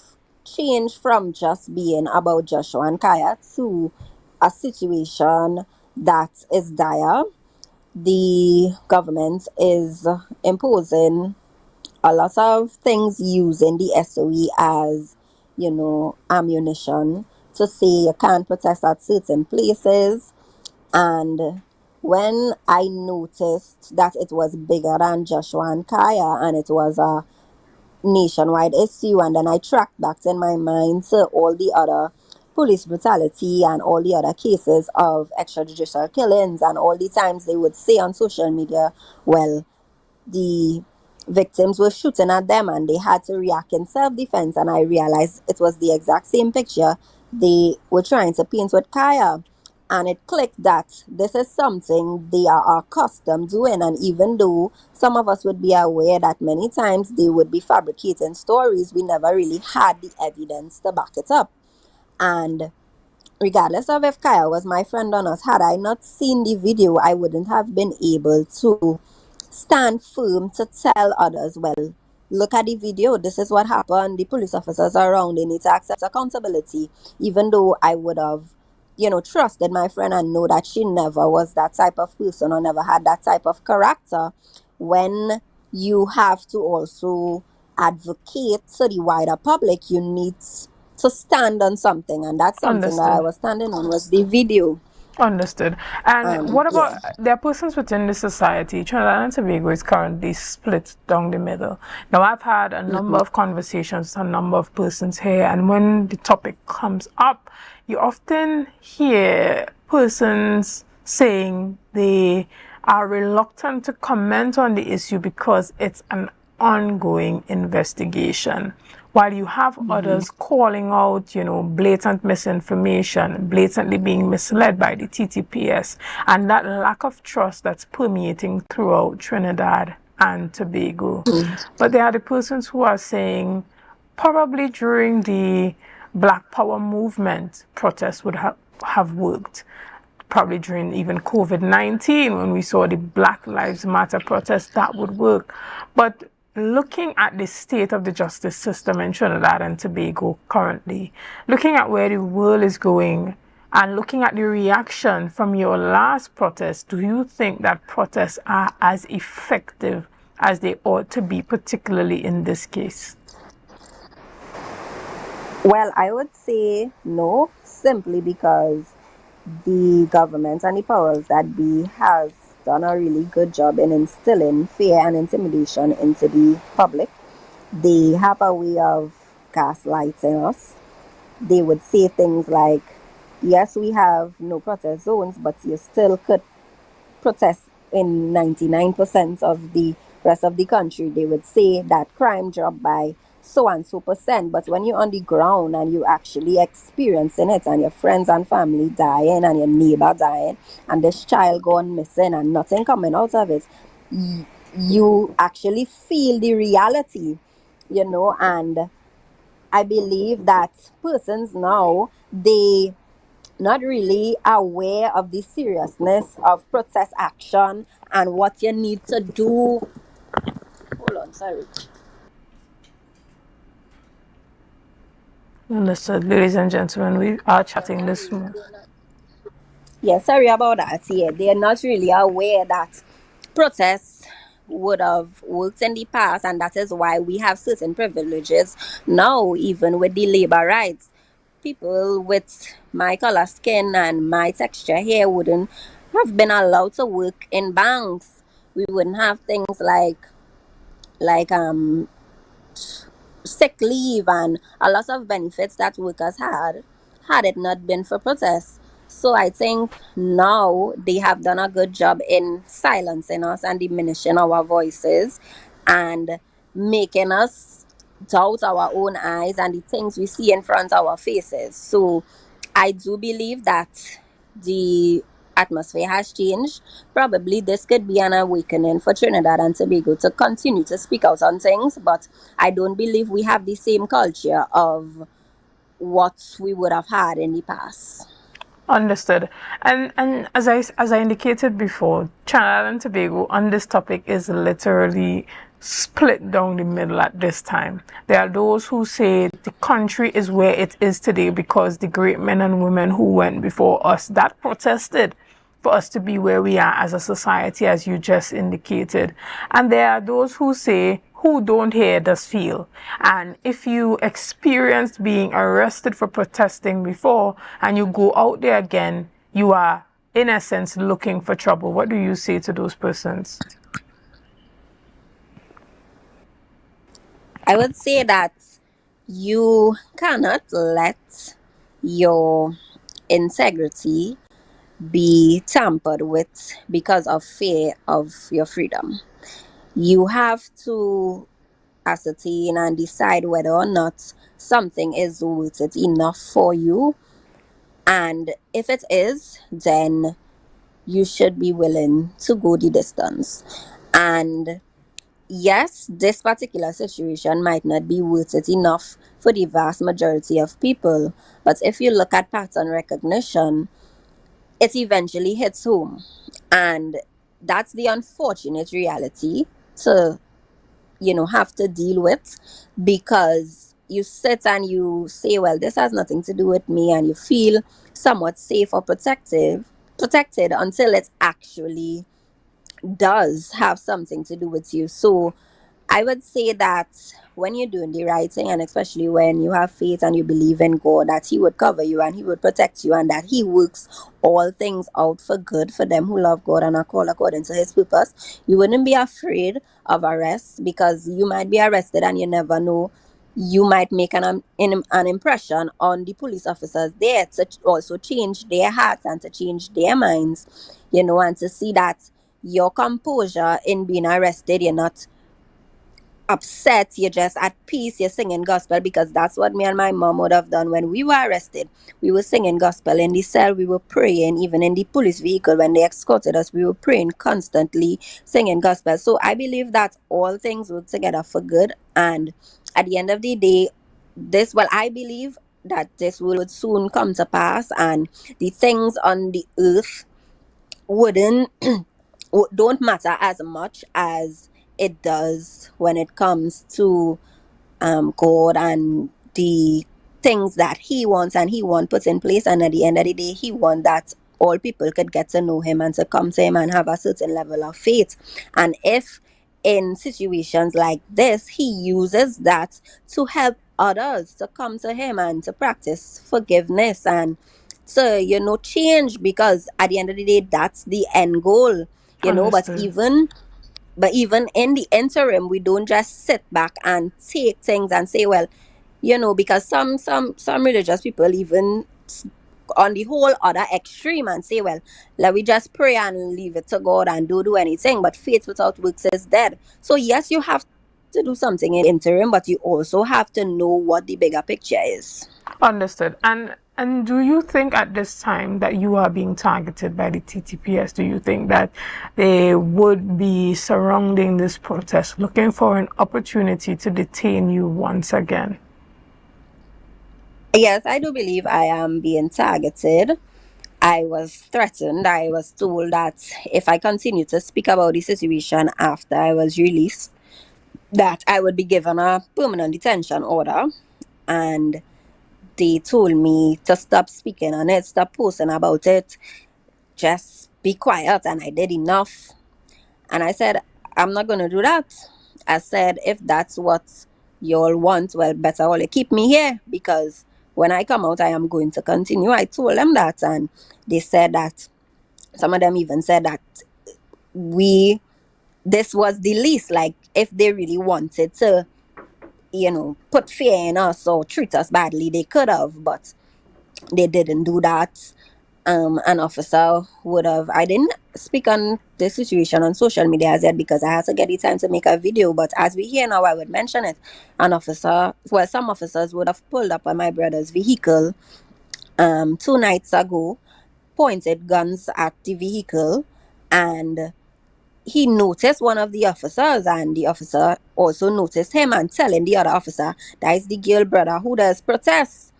changed from just being about Joshua and Kaya to a situation that is dire. The government is imposing a lot of things using the SOE as, ammunition to say you can't protest at certain places. And when I noticed that it was bigger than Joshua and Kaya and it was a nationwide issue, and then I tracked back in my mind to all the other police brutality and all the other cases of extrajudicial killings and all the times they would say on social media, well, the victims were shooting at them and they had to react in self-defense, and I realized it was the exact same picture they were trying to paint with Kaya. And it clicked that this is something they are accustomed doing, and even though some of us would be aware that many times they would be fabricating stories, we never really had the evidence to back it up. And regardless of if Kaya was my friend or not, had I not seen the video, I wouldn't have been able to stand firm to tell others, well, look at the video, this is what happened, the police officers are around, they need to accept accountability, even though I would have, trusted my friend and know that she never was that type of person or never had that type of character. When you have to also advocate to the wider public, you need to stand on something, and that's something that I was standing on was the video. Understood. And what about, there are persons within the society, Trinidad and Tobago is currently split down the middle. Now, I've had a number of conversations with a number of persons here, and when the topic comes up, you often hear persons saying they are reluctant to comment on the issue because it's an ongoing investigation. While you have others calling out, blatant misinformation, blatantly being misled by the TTPS, and that lack of trust that's permeating throughout Trinidad and Tobago. But there are the persons who are saying probably during the Black Power movement, protests would have worked. Probably during even COVID-19, when we saw the Black Lives Matter protests, that would work. But looking at the state of the justice system in Trinidad and Tobago currently, looking at where the world is going, And looking at the reaction from your last protest, do you think that protests are as effective as they ought to be, particularly in this case? Well, I would say no, simply because the government and the powers that be has done a really good job in instilling fear and intimidation into the public. They have a way of gaslighting us. They would say things like, yes, we have no protest zones, but you still could protest in 99% of the rest of the country. They would say that crime dropped by so and so percent, but when you're on the ground and you actually experiencing it, and your friends and family dying and your neighbor dying and this child gone missing and nothing coming out of it, you actually feel the reality, and I believe that persons now, they not really aware of the seriousness of protest action and what you need to do. Hold on, sorry. Understood. Ladies and gentlemen, we are chatting this morning. Yeah, sorry about that. Yeah, they're not really aware that protests would have worked in the past, and that is why we have certain privileges now, even with the labor rights. People with my color skin and my texture hair wouldn't have been allowed to work in banks. We wouldn't have things like sick leave and a lot of benefits that workers had it not been for protests. So I think now they have done a good job in silencing us and diminishing our voices and making us doubt our own eyes and the things we see in front of our faces. So I do believe that the atmosphere has changed. Probably this could be an awakening for Trinidad and Tobago to continue to speak out on things, but I don't believe we have the same culture of what we would have had in the past. Understood. And as I indicated before, Trinidad and Tobago on this topic is literally split down the middle at this time. There are those who say the country is where it is today because the great men and women who went before us that protested for us to be where we are as a society, as you just indicated. And there are those who say, who don't hear does feel. And if you experienced being arrested for protesting before and you go out there again, you are, in essence, looking for trouble. What do you say to those persons? I would say that you cannot let your integrity be tampered with because of fear of your freedom. You have to ascertain and decide whether or not something is worth it enough for you. And if it is, then you should be willing to go the distance. And yes, this particular situation might not be worth it enough for the vast majority of people. But if you look at pattern recognition, it eventually hits home. And that's the unfortunate reality to have to deal with, because you sit and you say, well, this has nothing to do with me, and you feel somewhat safe or protected until it actually does have something to do with you. So I would say that when you're doing the right thing, and especially when you have faith and you believe in God, that He would cover you and He would protect you, and that He works all things out for good for them who love God and are called according to His purpose, you wouldn't be afraid of arrest, because you might be arrested and you never know. You might make an impression on the police officers there to also change their hearts and to change their minds, and to see that your composure in being arrested, you're not upset, you're just at peace, you're singing gospel, because that's what me and my mom would have done when we were arrested. We were singing gospel in the cell, we were praying, even in the police vehicle when they escorted us, we were praying constantly, singing gospel. So I believe that all things work together for good, and at the end of the day, I believe that this would soon come to pass, and the things on the earth wouldn't don't matter as much as it does when it comes to God and the things that he wants and he wants put in place, and at the end of the day he wants that all people could get to know him and to come to him and have a certain level of faith. And if in situations like this he uses that to help others to come to him and to practice forgiveness and to change, because at the end of the day that's the end goal. But Understood. even in the interim, we don't just sit back and take things and say, well, because some religious people even on the whole other extreme and say, well, let we just pray and leave it to God and don't do anything. But faith without works is dead. So yes, you have to do something in interim, but you also have to know what the bigger picture is. Understood. And do you think at this time that you are being targeted by the TTPS? Do you think that they would be surrounding this protest, looking for an opportunity to detain you once again? Yes, I do believe I am being targeted. I was threatened. I was told that if I continue to speak about the situation after I was released, that I would be given a permanent detention order. And they told me to stop speaking on it, stop posting about it, just be quiet. And I did enough. And I said, I'm not going to do that. I said, if that's what y'all want, well, better all keep me here, because when I come out, I am going to continue. I told them that, and they said that, some of them even said that this was the least, like if they really wanted to, put fear in us or treat us badly, they could have, but they didn't do that. An officer would have, I didn't speak on the situation on social media as yet because I had to get the time to make a video, but as we hear now, I would mention it. Some officers would have pulled up on my brother's vehicle 2 nights ago, pointed guns at the vehicle, and he noticed one of the officers, and the officer also noticed him and telling the other officer that is the girl brother who does protest.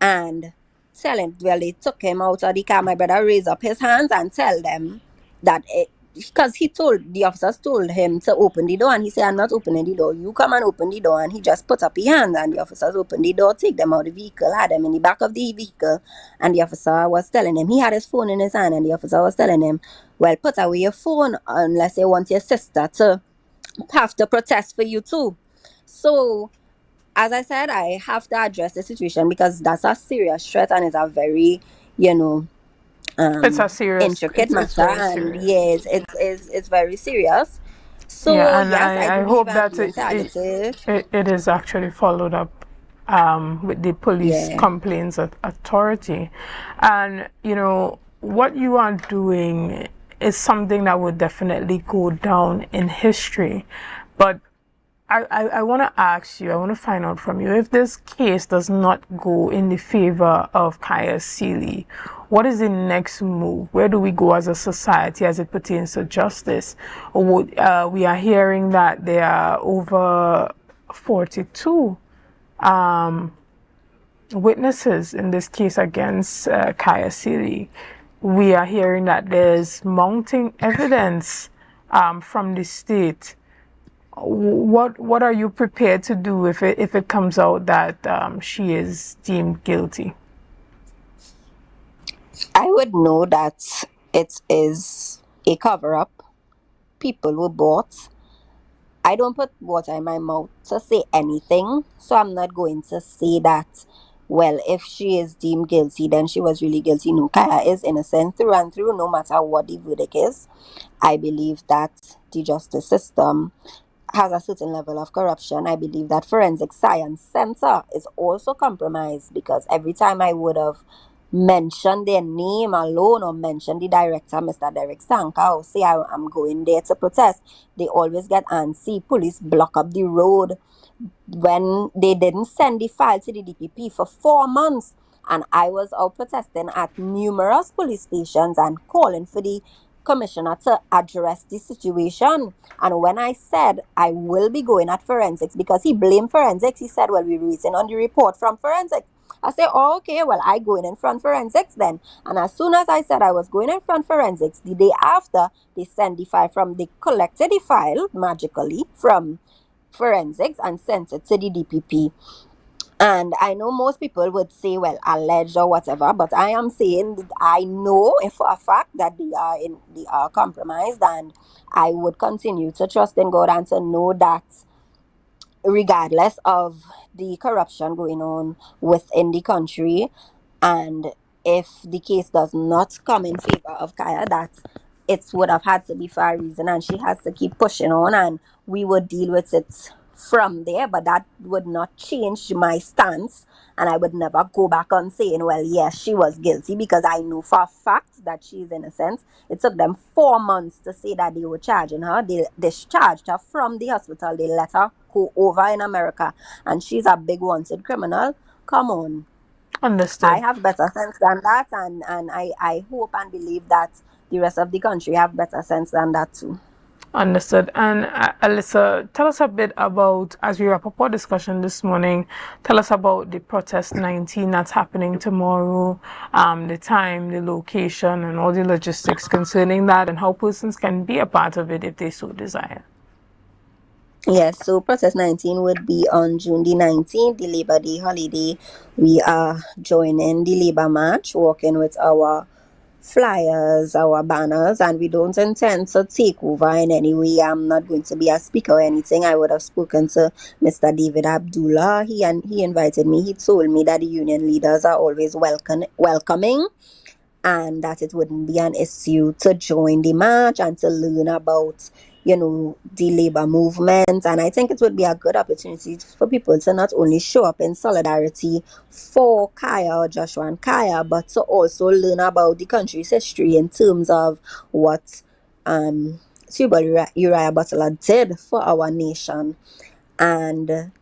And they took him out of the car. My brother raised up his hands and tell them that because the officers told him to open the door, and he said, I'm not opening the door, you come and open the door. And he just put up his hand, and the officers opened the door, take them out of the vehicle, had them in the back of the vehicle, and the officer was telling him, he had his phone in his hand, and the officer was telling him, well, put away your phone unless you want your sister to have to protest for you too. So as I said, I have to address the situation because that's a serious threat, and it's a very, it's a serious, intricate matter, and serious. yes, it's very serious. So yeah, and yes, I hope that it is actually followed up with the police complaints authority, and what you are doing is something that would definitely go down in history, but I want to ask you, I want to find out from you, if this case does not go in the favor of Kaya Sealy, what is the next move? Where do we go as a society as it pertains to justice? We are hearing that there are over 42 witnesses in this case against Kaya Sealy. We are hearing that there's mounting evidence from the state. What are you prepared to do if it comes out that she is deemed guilty? I would know that it is a cover-up. People were bought. I don't put water in my mouth to say anything, so I'm not going to say that, well, if she is deemed guilty, then she was really guilty. No, Kaya is innocent through and through, no matter what the verdict is. I believe that the justice system has a certain level of corruption. I believe that Forensic Science Center is also compromised, because every time I would have mentioned their name alone or mentioned the director, Mr. Derek Sanka, or say I'm going there to protest, they always get antsy. Police block up the road. When they didn't send the file to the DPP for 4 months, and I was out protesting at numerous police stations and calling for the commissioner to address the situation. And when I said I will be going at forensics, because he blamed forensics, he said, well, we're waiting on the report from forensics. I said, oh, okay, well, I going in front forensics then. And as soon as I said I was going in front forensics, the day after, they sent the file they collected the file magically from forensics and sent it to the DPP. And I know most people would say, well, alleged or whatever, but I am saying that I know for a fact that they are compromised, and I would continue to trust in God and to know that regardless of the corruption going on within the country, and if the case does not come in favor of Kaya, that it would have had to be for a reason, and she has to keep pushing on, and we would deal with it from there. But that would not change my stance, and I would never go back on saying, well, yes, she was guilty, because I know for a fact that she is innocent. It took them 4 months to say that they were charging her. They discharged her from the hospital. They let her go over in America, and she's a big wanted criminal. Come on. Understood. I have better sense than that, and I hope and believe that the rest of the country have better sense than that too. Understood. And Alyssa, tell us a bit about, as we wrap up our discussion this morning, tell us about the Protest 19 that's happening tomorrow, the time, the location, and all the logistics concerning that, and how persons can be a part of it if they so desire. Yes, so Protest 19 would be on June the 19th, the Labor Day holiday. We are joining the Labor March, working with our flyers, our banners, and we don't intend to take over in any way. I'm not going to be a speaker or anything. I would have spoken to Mr. David Abdullah. He invited me. He told me that the union leaders are always welcoming, and that it wouldn't be an issue to join the march and to learn about, you know, the labor movement. And I think it would be a good opportunity for people to not only show up in solidarity for Kaya or Joshua and Kaya, but to also learn about the country's history in terms of what Tubal Uriah Butler did for our nation. And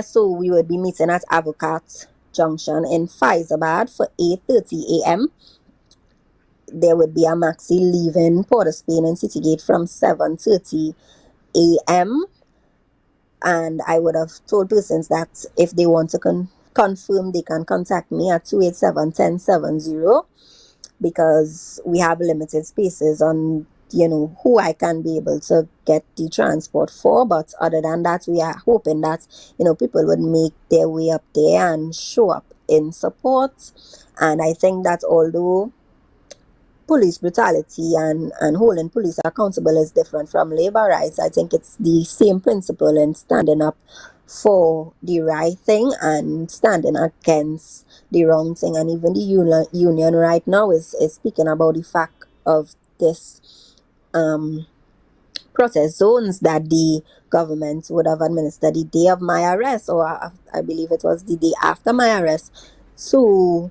so we would be meeting at Avocat Junction in Faizabad for 8:30 a.m. There would be a maxi leaving Port of Spain and Citygate from 7:30 a.m. And I would have told persons that if they want to confirm, they can contact me at 287-1070, because we have limited spaces on, you know, who I can be able to get the transport for. But other than that, we are hoping that, you know, people would make their way up there and show up in support. And I think that although police brutality and holding police accountable is different from labor rights, I think it's the same principle in standing up for the right thing and standing against the wrong thing. And even the union right now is speaking about the fact of this protest zones that the government would have administered the day of my arrest, or I believe it was the day after my arrest, to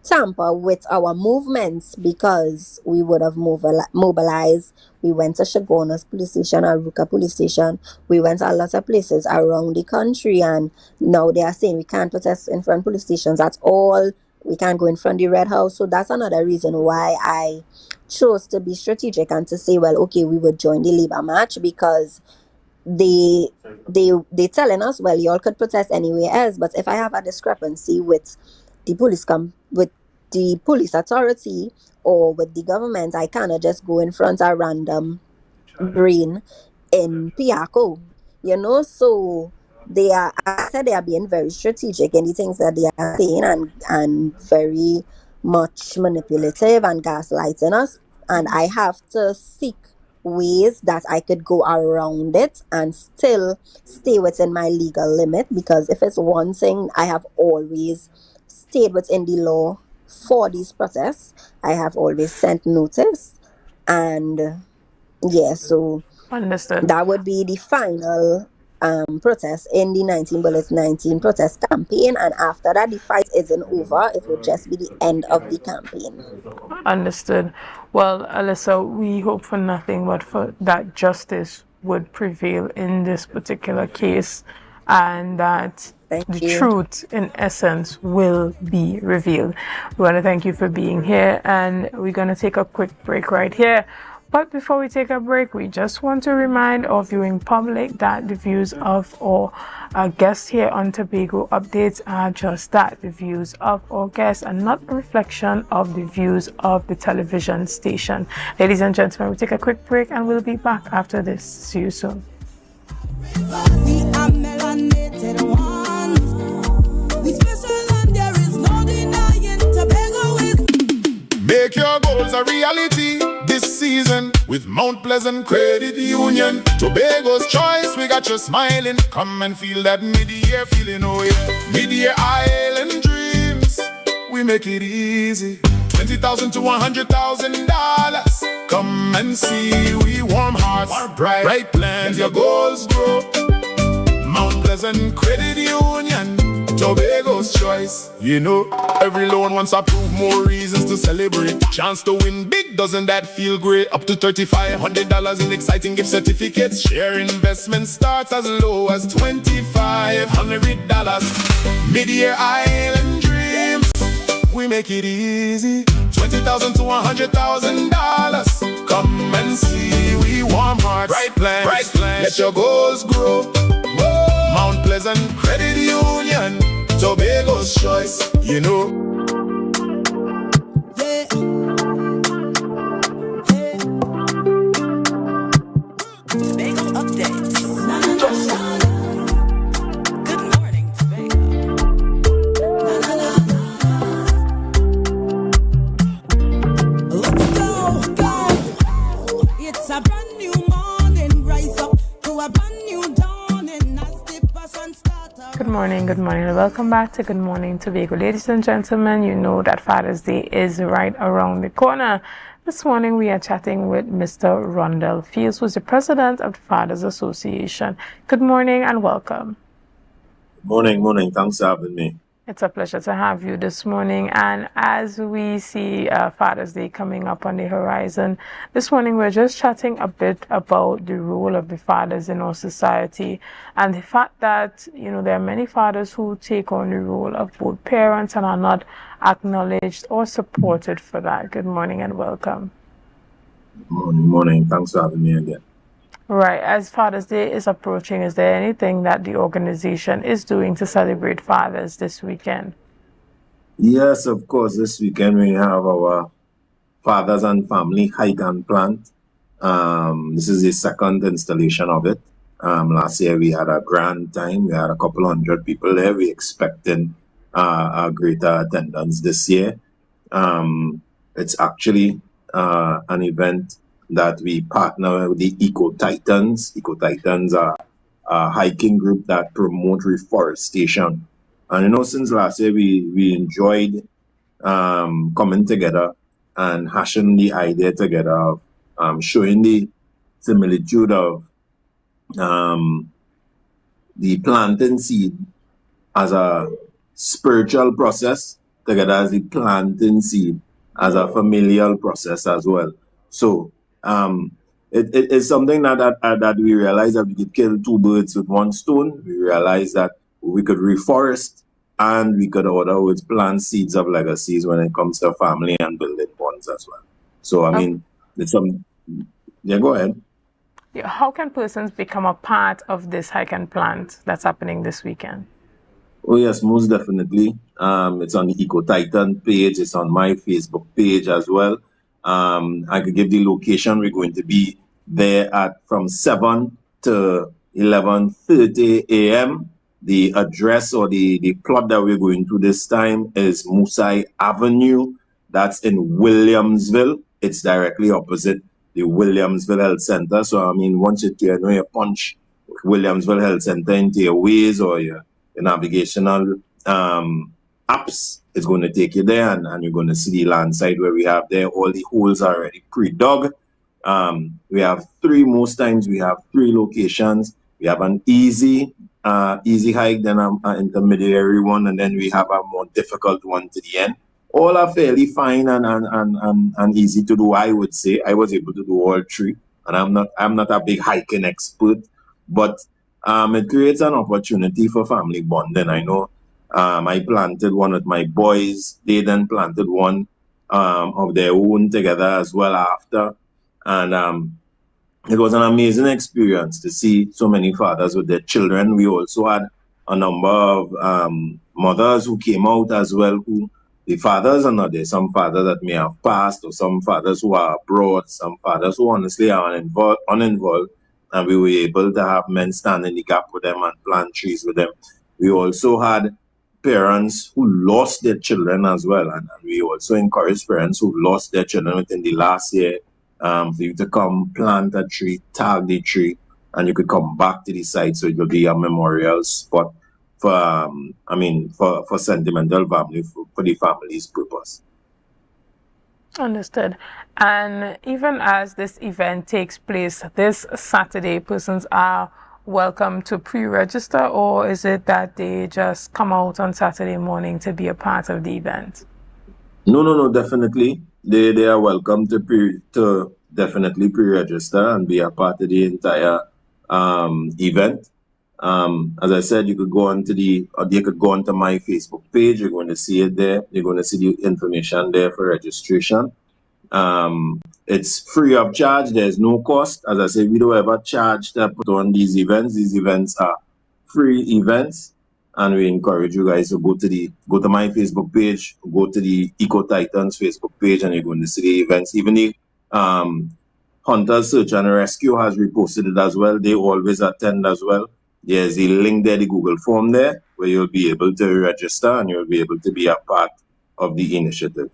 tamper with our movements, because we would have mobilized. We went to Shagonas police station, Aruka police station. We went to a lot of places around the country, and now they are saying we can't protest in front of police stations at all. We can't go in front of the Red House. So that's another reason why I chose to be strategic and to say, well, okay, we would join the labor march, because they telling us, well, y'all could protest anywhere else, but if I have a discrepancy with the police authority or with the government, I cannot just go in front of random brain in Piaco, you know. So I said they are being very strategic in the things that they are saying, and very much manipulative and gaslighting us. And I have to seek ways that I could go around it and still stay within my legal limit, because if it's one thing I have always stayed within the law for these protests, I have always sent notice. And so understood. That would be the final protest in the 19 Bullets 19 protest campaign, and after that the fight isn't over. It would just be the end of the campaign. Understood. Well, Alyssa, we hope for nothing but for that justice would prevail in this particular case, and that the truth in essence will be revealed. We want to thank you for being here, and we're going to take a quick break right here. But before we take a break, we just want to remind our viewing public that the views of our guests here on Tobago Updates are just that, the views of our guests, and not a reflection of the views of the television station. Ladies and gentlemen, we'll take a quick break and we'll be back after this. See you soon. a reality this season with Mount Pleasant Credit Union. Tobago's choice, we got you smiling. Come and feel that mid-year feeling, oh yeah. Mid-year island dreams, we make it easy. $20,000 to $100,000. Come and see, we warm hearts, bright plans, your goals grow. Mount Pleasant Credit Union, Tobago's choice. You know, every loan wants to prove more reasons to celebrate. Chance to win big, doesn't that feel great? Up to $3,500 in exciting gift certificates. Share investment starts as low as $2,500. Mid-year island dreams, we make it easy. $20,000 to $100,000. Come and see, we warm hearts, bright plans, let your goals grow. Whoa. Mount Pleasant Credit Union, Tobago's choice, you know. Yeah. Tobago updates. Good morning, Tobago. Let's go. It's a brand new morning. Rise up to a brand new dawning. As the passion starts. Good morning, and welcome back to Good Morning Tobago. Ladies and gentlemen, you know that Father's Day is right around the corner. This morning we are chatting with Mr. Rondell Fields, who's the president of the Fathers Association. Good morning and welcome. Morning. Thanks for having me. It's a pleasure to have you this morning. And as we see Father's Day coming up on the horizon, this morning we're just chatting a bit about the role of the fathers in our society and the fact that, you know, there are many fathers who take on the role of both parents and are not acknowledged or supported for that. Good morning and welcome. Morning. Thanks for having me again. Right. As Father's Day is approaching, is there anything that the organization is doing to celebrate fathers this weekend? Yes, of course. This weekend we have our Fathers and Family Hike and Plant. This is the second installation of it. Last year we had a grand time. We had a couple hundred people there. We expected a greater attendance this year. It's actually an event that we partner with the Eco Titans. Eco Titans are a hiking group that promote reforestation. And you know, since last year we enjoyed coming together and hashing the idea together of showing the similitude of the planting seed as a spiritual process together as the planting seed as a familial process as well. So it is something that we realize that we could kill two birds with one stone. We realize that we could reforest and we could, in other words, plant seeds of legacies when it comes to family and building bonds as well. So, I mean, it's some. Yeah, go ahead. How can persons become a part of this hike and plant that's happening this weekend? Oh, yes, most definitely. It's on the Eco Titan page. It's on my Facebook page as well. I could give the location. We're going to be there from 7 to 11:30 a.m. The address or the plot that we're going to this time is Musai Avenue. That's in Williamsville. It's directly opposite the Williamsville Health Center. So, I mean, once you punch Williamsville Health Center into your Waze or your navigational apps, it's going to take you there, and you're going to see the land side where we have there. All the holes are already pre-dug. We have most times we have 3 locations. We have an easy hike, then an intermediary one, and then we have a more difficult one to the end. All are fairly fine and easy to do, I would say. I was able to do all 3, and I'm not a big hiking expert, but it creates an opportunity for family bonding. I know I planted one with my boys. They then planted one of their own together as well after. And it was an amazing experience to see so many fathers with their children. We also had a number of mothers who came out as well, who the fathers are not there. Some fathers that may have passed, or some fathers who are abroad, some fathers who honestly are uninvolved. And we were able to have men stand in the gap with them and plant trees with them. We also had parents who lost their children as well. And we also encourage parents who lost their children within the last year for you to come plant a tree, tag the tree, and you could come back to the site. So it will be a memorial spot for, for sentimental value for the family's purpose. Understood. And even as this event takes place this Saturday, persons are welcome to pre-register, or is it that they just come out on Saturday morning to be a part of the event? No, definitely. They are welcome to definitely pre-register and be a part of the entire event. As I said, you could go onto my Facebook page. You're going to see it there. You're going to see the information there for registration. It's free of charge. There's no cost. As I said, we don't ever charge to put on these events. These events are free events, and we encourage you guys to go to my Facebook page, go to the Eco Titans Facebook page, and you're going to see the events. Even the Hunters Search and Rescue has reposted it as well. They always attend as well. There's a link there, the Google form there, where you'll be able to register and you'll be able to be a part of the initiative.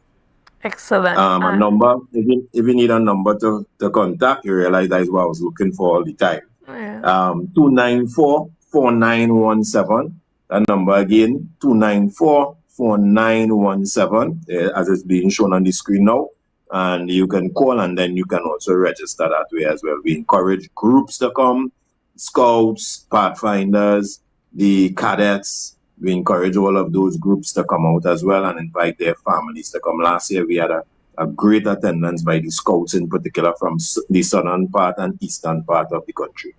Excellent. A number, if you need a number to contact, you realize that is what I was looking for all the time. Yeah. 294-4917. That number again, 294-4917, as it's being shown on the screen now. And you can call, and then you can also register that way as well. We encourage groups to come, scouts, pathfinders, the cadets. We encourage all of those groups to come out as well and invite their families to come. Last year, we had a great attendance by the scouts in particular from the southern part and eastern part of the country.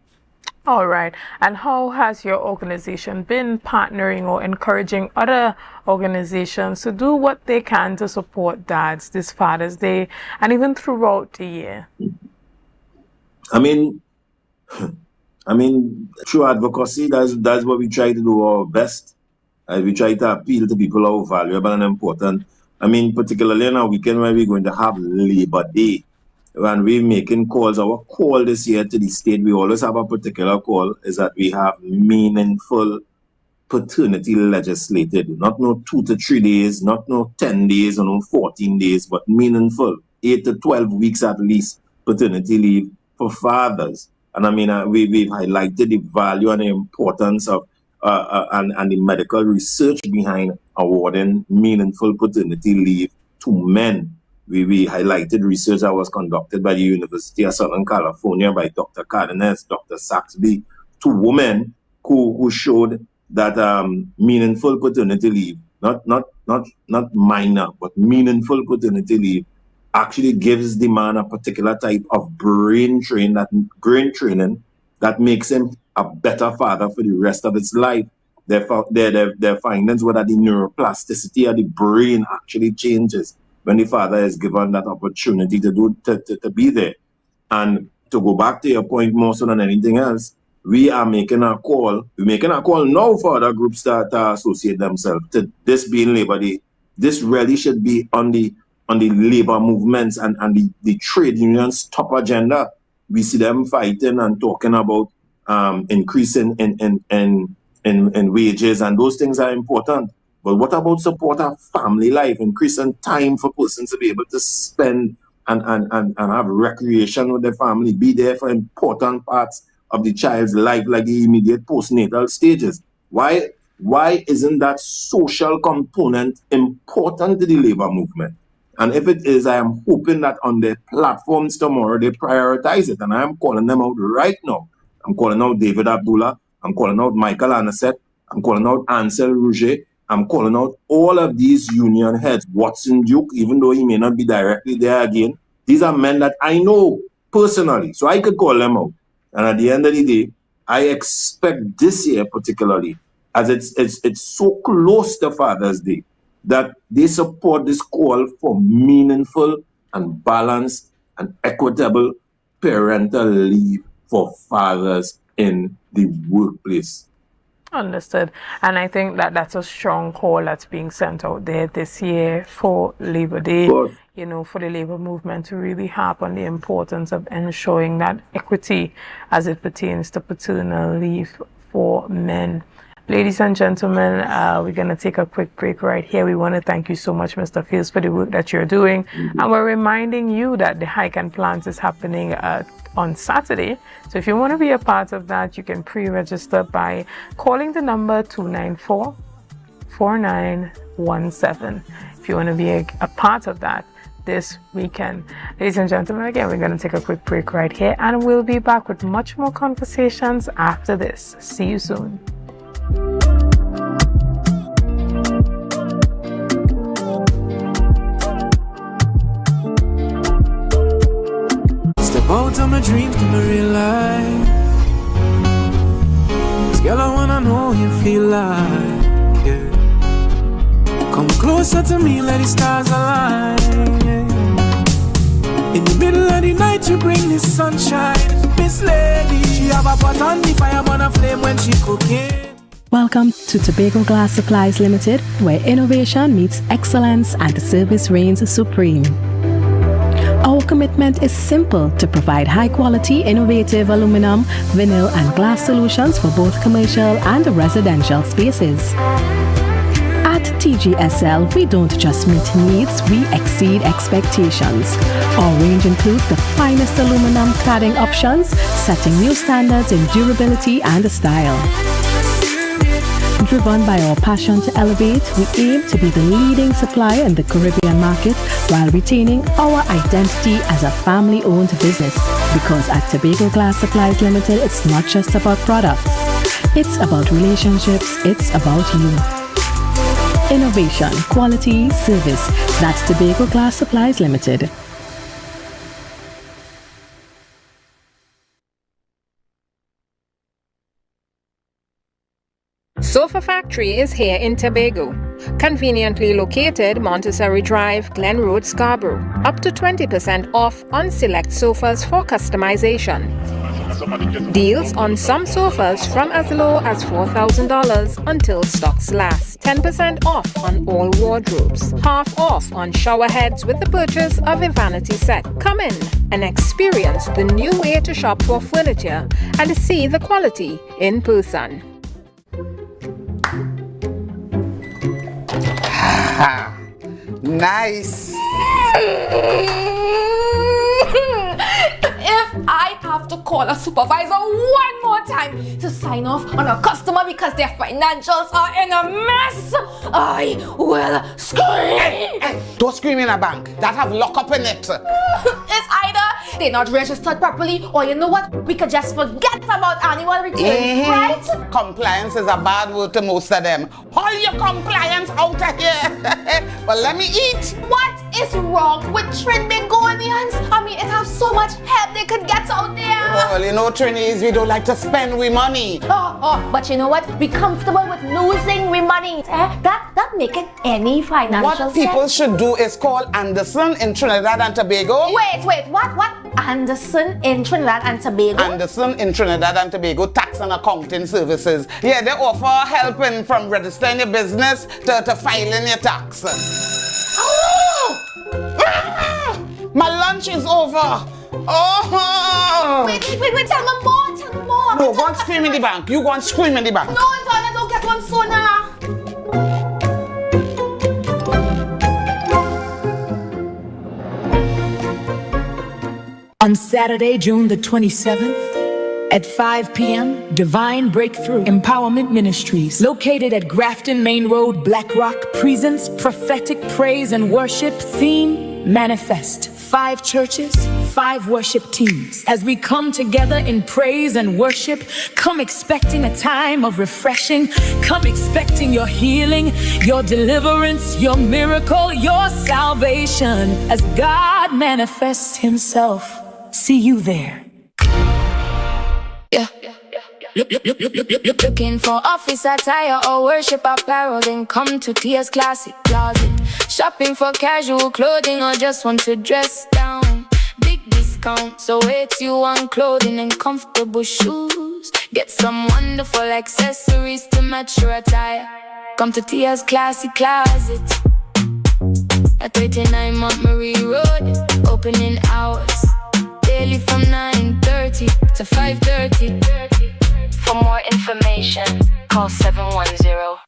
All right. And how has your organization been partnering or encouraging other organizations to do what they can to support dads this Father's Day and even throughout the year? I mean, through advocacy, that's what we try to do our best. We try to appeal to people how valuable and important. I mean, particularly on a weekend where we're going to have Labor Day, when we're making calls, our call this year to the state, we always have a particular call, is that we have meaningful paternity legislated. Not no 2 to 3 days, not no 10 days or no 14 days, but meaningful 8 to 12 weeks at least paternity leave for fathers. And I mean, we've highlighted the value and the importance of and the medical research behind awarding meaningful paternity leave to men. We highlighted research that was conducted by the University of Southern California by Dr. Cardenas, Dr. Saxby, to women who showed that meaningful paternity leave, not minor, but meaningful paternity leave, actually gives the man a particular type of brain training that makes him a better father for the rest of his life. Their findings were that the neuroplasticity of the brain actually changes when the father is given that opportunity to be there. And to go back to your point more so than anything else, we are making a call. We're making a call now for other groups that associate themselves to this being Labor Day. This really should be on the labor movements and the trade unions' top agenda. We see them fighting and talking about increasing in wages, and those things are important. But what about support of family life, increasing time for persons to be able to spend and have recreation with their family, be there for important parts of the child's life, like the immediate postnatal stages? Why isn't that social component important to the labor movement? And if it is, I am hoping that on their platforms tomorrow, they prioritize it. And I am calling them out right now. I'm calling out David Abdullah. I'm calling out Michael Anaset. I'm calling out Ansel Rouget. I'm calling out all of these union heads. Watson Duke, even though he may not be directly there again. These are men that I know personally, so I could call them out. And at the end of the day, I expect this year particularly, as it's so close to Father's Day, that they support this call for meaningful and balanced and equitable parental leave for fathers in the workplace. Understood. And I think that that's a strong call that's being sent out there this year for Labor Day, you know, for the labor movement to really harp on the importance of ensuring that equity as it pertains to paternal leave for men. Ladies and gentlemen, we're going to take a quick break right here. We want to thank you so much, Mr. Fields, for the work that you're doing. And we're reminding you that the Hike and Plant is happening on Saturday. So if you want to be a part of that, you can pre-register by calling the number 294-4917. If you want to be a part of that this weekend. Ladies and gentlemen, again, we're going to take a quick break right here, and we'll be back with much more conversations after this. See you soon. Step out of my dreams to my real life. This girl, I wanna know you feel like, yeah. Come closer to me, let the stars align, yeah. In the middle of the night, you bring the sunshine. Miss Lady, she have a pot on the fire, burn a flame when she cooking. Welcome to Tobago Glass Supplies Limited, where innovation meets excellence and service reigns supreme. Our commitment is simple: to provide high-quality, innovative aluminum, vinyl, and glass solutions for both commercial and residential spaces. At TGSL, we don't just meet needs, we exceed expectations. Our range includes the finest aluminum cladding options, setting new standards in durability and style. Driven by our passion to elevate, we aim to be the leading supplier in the Caribbean market while retaining our identity as a family-owned business. Because at Tobago Glass Supplies Limited, it's not just about products. It's about relationships, it's about you. Innovation, quality, service. That's Tobago Glass Supplies Limited. Sofa Factory is here in Tobago. Conveniently located Montessori Drive, Glen Road, Scarborough. Up to 20% off on select sofas for customization. Deals on some sofas from as low as $4,000 until stocks last. 10% off on all wardrobes. Half off on shower heads with the purchase of a vanity set. Come in and experience the new way to shop for furniture and see the quality in person. Nice. If I have to call a supervisor one more time to sign off on a customer because their financials are in a mess, I will scream. Don't scream in a bank. That have lock up in it. It's either they're not registered properly, or you know what? We could just forget about annual returns, right? Compliance is a bad word to most of them. All your compliance out of here. But let me eat. What is wrong with Trinbagonians? I mean, it has so much help they could get out there. Well, you know, Trinis, we don't like to spend we money. But you know what? Be comfortable with losing we money. That make it any financial What people should do is call Anderson in Trinidad and Tobago. Wait, what? Anderson in Trinidad and Tobago? Anderson in Trinidad and Tobago Tax and Accounting Services. Yeah, they offer helping from registering your business to filing your tax. Oh! My lunch is over. Oh! Wait, tell me more. No, go and scream in the bank. You go and scream in the bank. No, I don't get one sooner. On Saturday, June the 27th, at 5 p.m., Divine Breakthrough Empowerment Ministries, located at Grafton Main Road, Black Rock, presents prophetic praise and worship theme, Manifest. 5 churches, 5 worship teams. As we come together in praise and worship, come expecting a time of refreshing. Come expecting your healing, your deliverance, your miracle, your salvation. As God manifests Himself. See you there. Yeah. Looking for office attire or worship apparel, then come to Tia's Classic Closet. Shopping for casual clothing or just want to dress down. Big discount, so it's you on clothing and comfortable shoes. Get some wonderful accessories to match your attire. Come to Tia's Classic Closet at 39 Montgomery Road. Opening hours daily from 9:30 to 5:30. For more information, call 710-168-99999.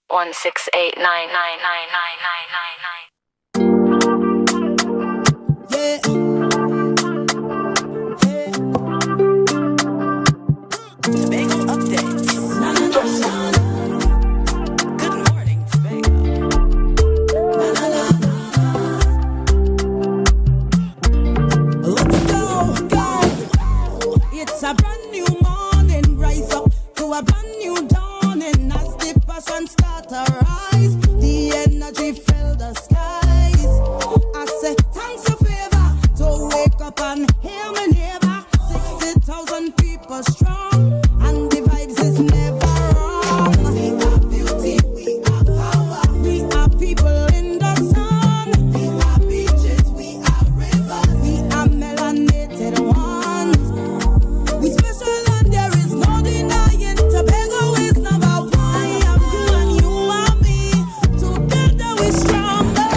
Tobago updates. Good morning, Tobago. Let's go. It's a brand new morning. Rise up to a brand new dawning. As the passion start to rise, the energy fill the skies. I say thanks for favor to wake up and hear me neighbor. 60,000 people strong, and the vibes is never wrong. We are beauty, we are power, we are people in the sun. We are beaches, we are rivers, we are melanated ones. We special and there is no denying. Tobago is number one. I am you and you are me. Together we stronger.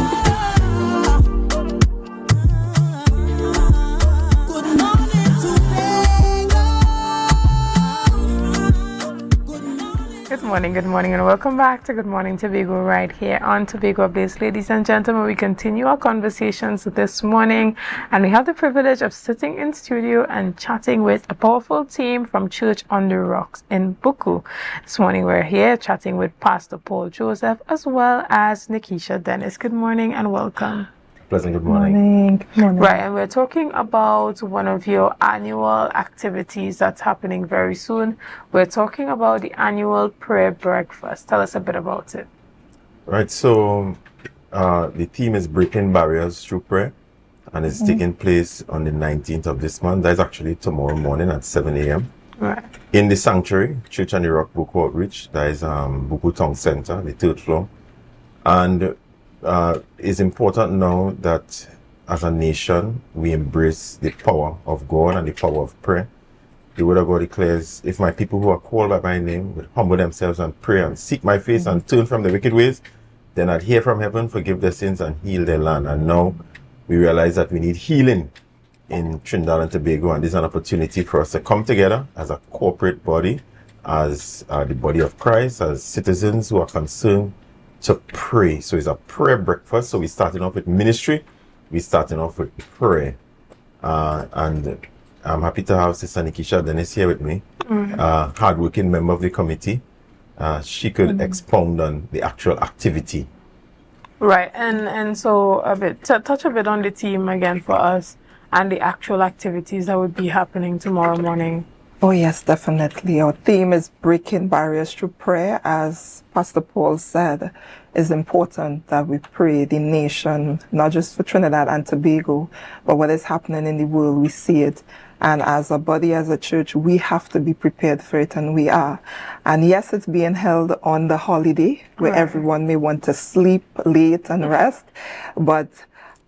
Good morning, Tobago. Good morning, and welcome back to Good Morning Tobago right here on Tobago Updates. Ladies and gentlemen, we continue our conversations this morning, and we have the privilege of sitting in studio and chatting with a powerful team from Church on the Rocks in Buku. This morning we're here chatting with Pastor Paul Joseph as well as Nikisha Dennis. Good morning and welcome. Pleasant good morning. Right, and we're talking about one of your annual activities that's happening very soon. We're talking about the annual prayer breakfast. Tell us a bit about it. Right, so the theme is Breaking Barriers Through Prayer, and it's taking place on the 19th of this month. That is actually tomorrow morning at 7 a.m. Right. In the sanctuary, Church on the Rock Buku Outreach. That is Buku Town Center, the 3rd floor. And it's important now that as a nation we embrace the power of God and the power of prayer. The word of God declares, if my people who are called by my name would humble themselves and pray and seek my face and turn from the wicked ways, then I'd hear from heaven, forgive their sins and heal their land. And now we realize that we need healing in Trinidad and Tobago, and this is an opportunity for us to come together as a corporate body, as the body of Christ, as citizens who are concerned to pray. So it's a prayer breakfast. So we're starting off with ministry, we're starting off with prayer, and I'm happy to have Sister Nikisha Dennis here with me, hardworking member of the committee. She could expound on the actual activity. Right, and so touch a bit on the team again for us and the actual activities that would be happening tomorrow morning. Oh yes, definitely. Our theme is Breaking Barriers Through Prayer. As Pastor Paul said, it's important that we pray the nation, not just for Trinidad and Tobago, but what is happening in the world, we see it. And as a body, as a church, we have to be prepared for it, and we are. And yes, it's being held on the holiday, where everyone may want to sleep late and rest, but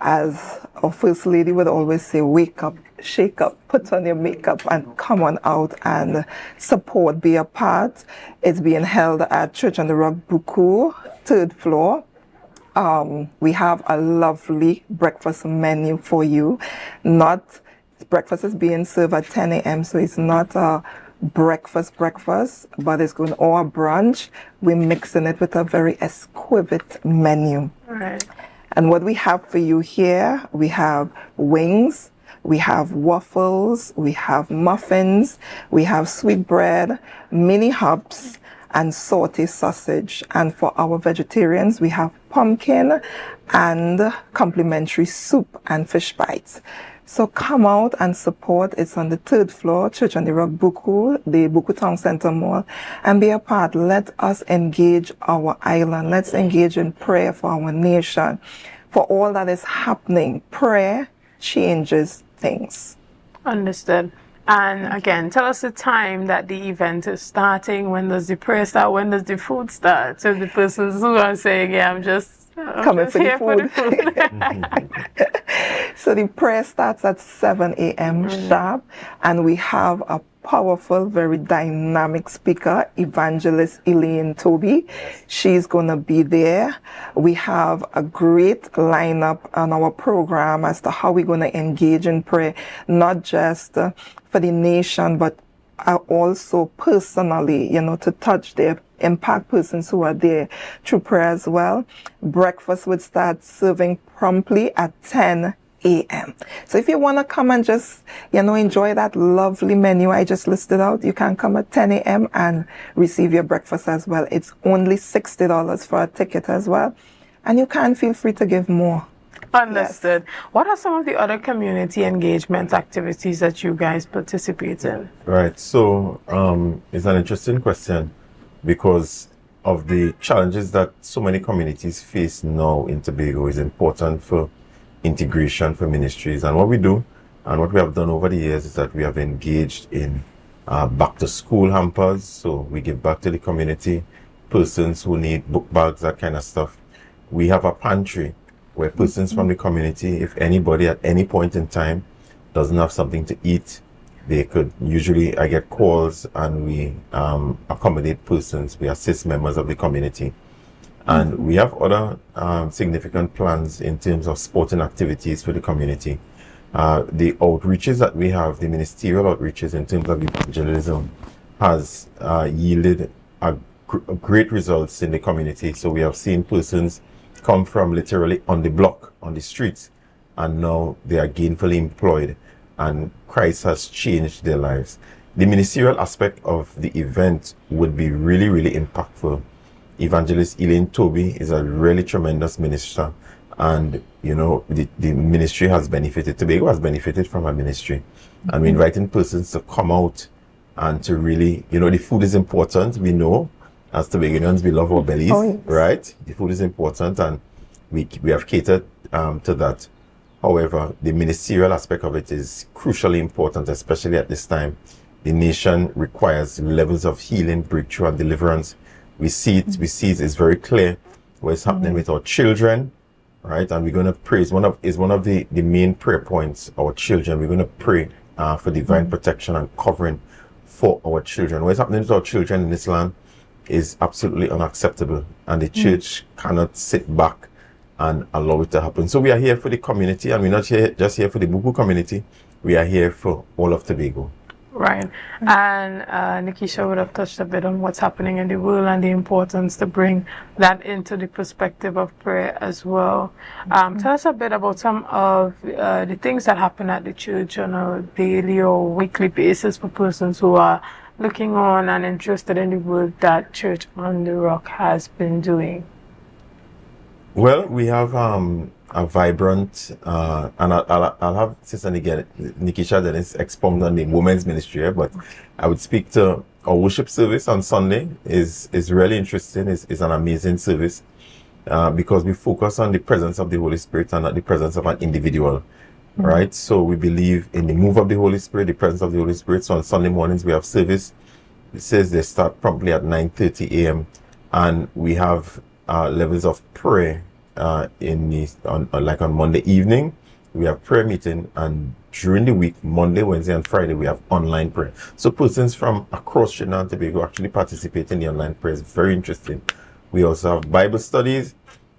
as our First Lady would always say, wake up, shake up, put on your makeup and come on out and support, be a part. It's being held at Church on the Rock Buku, 3rd floor. We have a lovely breakfast menu for you. Breakfast is being served at 10 a.m., so it's not a breakfast, but it's going or a brunch. We're mixing it with a very exquisite menu. Right. And what we have for you here, we have wings, we have waffles, we have muffins, we have sweet bread, mini hops, and sauté sausage. And for our vegetarians, we have pumpkin and complimentary soup and fish bites. So come out and support. It's on the 3rd floor, Church on the Rock Buku, the Buku Town Center Mall, and be a part. Let us engage our island. Let's engage in prayer for our nation, for all that is happening. Prayer changes things. Understood. And again, tell us the time that the event is starting. When does the prayer start? When does the food start? So the persons who are saying, yeah, I'm just coming for here the food. So the prayer starts at 7 a.m. sharp, and we have a powerful, very dynamic speaker, Evangelist Elaine Toby. She's going to be there. We have a great lineup on our program as to how we're going to engage in prayer, not just for the nation, but also personally, to touch their impact persons who are there through prayer as well. Breakfast would start serving promptly at 10 a.m. So if you want to come and just, enjoy that lovely menu I just listed out, you can come at 10 a.m. and receive your breakfast as well. It's only $60 for a ticket as well. And you can feel free to give more. Understood. Yes. What are some of the other community engagement activities that you guys participate in? Right. So it's an interesting question because of the challenges that so many communities face now in Tobago. Is important for integration for ministries. And what we do and what we have done over the years is that we have engaged in back to school hampers. So we give back to the community, persons who need book bags, that kind of stuff. We have a pantry where persons from the community, if anybody at any point in time doesn't have something to eat, they could usually, I get calls and we accommodate persons, we assist members of the community. And we have other significant plans in terms of sporting activities for the community. The outreaches that we have, the ministerial outreaches in terms of evangelism, has yielded great results in the community. So we have seen persons come from literally on the block, on the streets, and now they are gainfully employed, and Christ has changed their lives. The ministerial aspect of the event would be really, really impactful. Evangelist Elaine Toby is a really tremendous minister, and the ministry has benefited. Tobago has benefited from our ministry, and we're inviting persons to come out and to really, the food is important. We know as Tobagonians we love our bellies, right? The food is important, and we have catered to that. However, the ministerial aspect of it is crucially important, especially at this time. The nation requires levels of healing, breakthrough, and deliverance. We see it, it's very clear what's happening with our children, right? And we're going to pray. It's one of the main prayer points, our children. We're going to pray for divine protection and covering for our children. What's happening with our children in this land is absolutely unacceptable, and the church cannot sit back and allow it to happen. So we are here for the community, and we're not just here for the Buku community. We are here for all of Tobago. Right. And Nikisha would have touched a bit on what's happening in the world and the importance to bring that into the perspective of prayer as well. Tell us a bit about some of the things that happen at the church on a daily or weekly basis for persons who are looking on and interested in the work that Church on the Rock has been doing. Well, we have a vibrant, and I'll have Sister Nikisha Dennis expound on the women's ministry here, but I would speak to our worship service on Sunday. is really interesting. It's an amazing service because we focus on the presence of the Holy Spirit and not the presence of an individual, right? So we believe in the move of the Holy Spirit, the presence of the Holy Spirit. So on Sunday mornings we have service. It says they start promptly at 9:30 a.m. and we have levels of prayer on Monday evening we have prayer meeting, and during the week, Monday, Wednesday and Friday, we have online prayer. So persons from across Trinidad and Tobago actually participate in the online prayer. It's very interesting. We also have Bible studies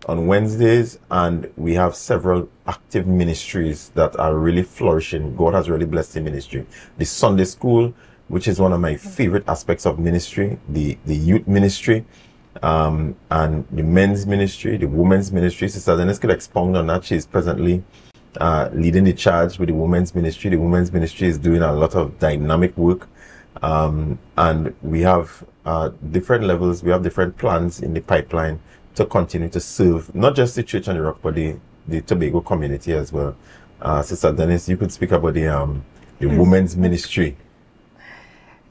on Wednesdays, and we have several active ministries that are really flourishing. God has really blessed the ministry. The Sunday school, which is one of my favorite aspects of ministry, the youth ministry, and the men's ministry, the women's ministry. Sister Dennis could expound on that. She is presently leading the charge with the women's ministry. The women's ministry is doing a lot of dynamic work, and we have different levels. We have different plans in the pipeline to continue to serve not just the Church on the Rock, but the Tobago community as well. Sister Dennis, you could speak about the women's ministry.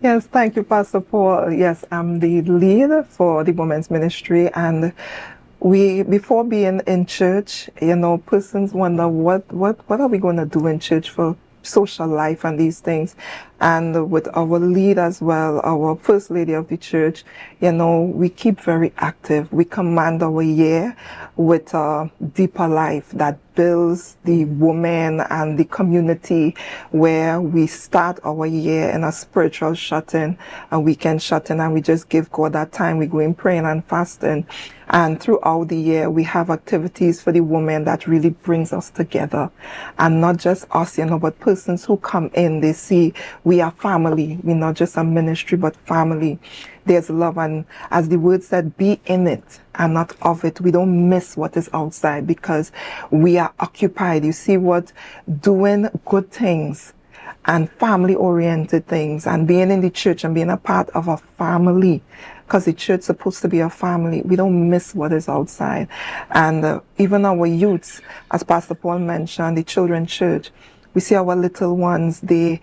Yes, thank you, Pastor Paul. Yes, I'm the lead for the women's ministry, and we, before being in church, persons wonder what are we going to do in church for social life and these things. And with our lead as well, our first lady of the church, we keep very active. We command our year with a deeper life that builds the women and the community, where we start our year in a spiritual shut-in, a weekend shut-in, and we just give God that time. We go in praying and fasting. And throughout the year, we have activities for the women that really brings us together. And not just us, but persons who come in, they see we are family. We're not just a ministry, but family. There's love. And as the word said, be in it and not of it. We don't miss what is outside because we are occupied. You see what? Doing good things and family-oriented things and being in the church and being a part of a family, because the church is supposed to be a family. We don't miss what is outside. And even our youths, as Pastor Paul mentioned, the children's church, we see our little ones, they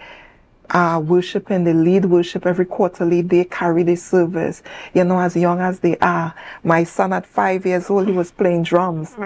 are worshiping, they lead worship every quarterly, they carry the service, as young as they are. My son at 5 years old, he was playing drums,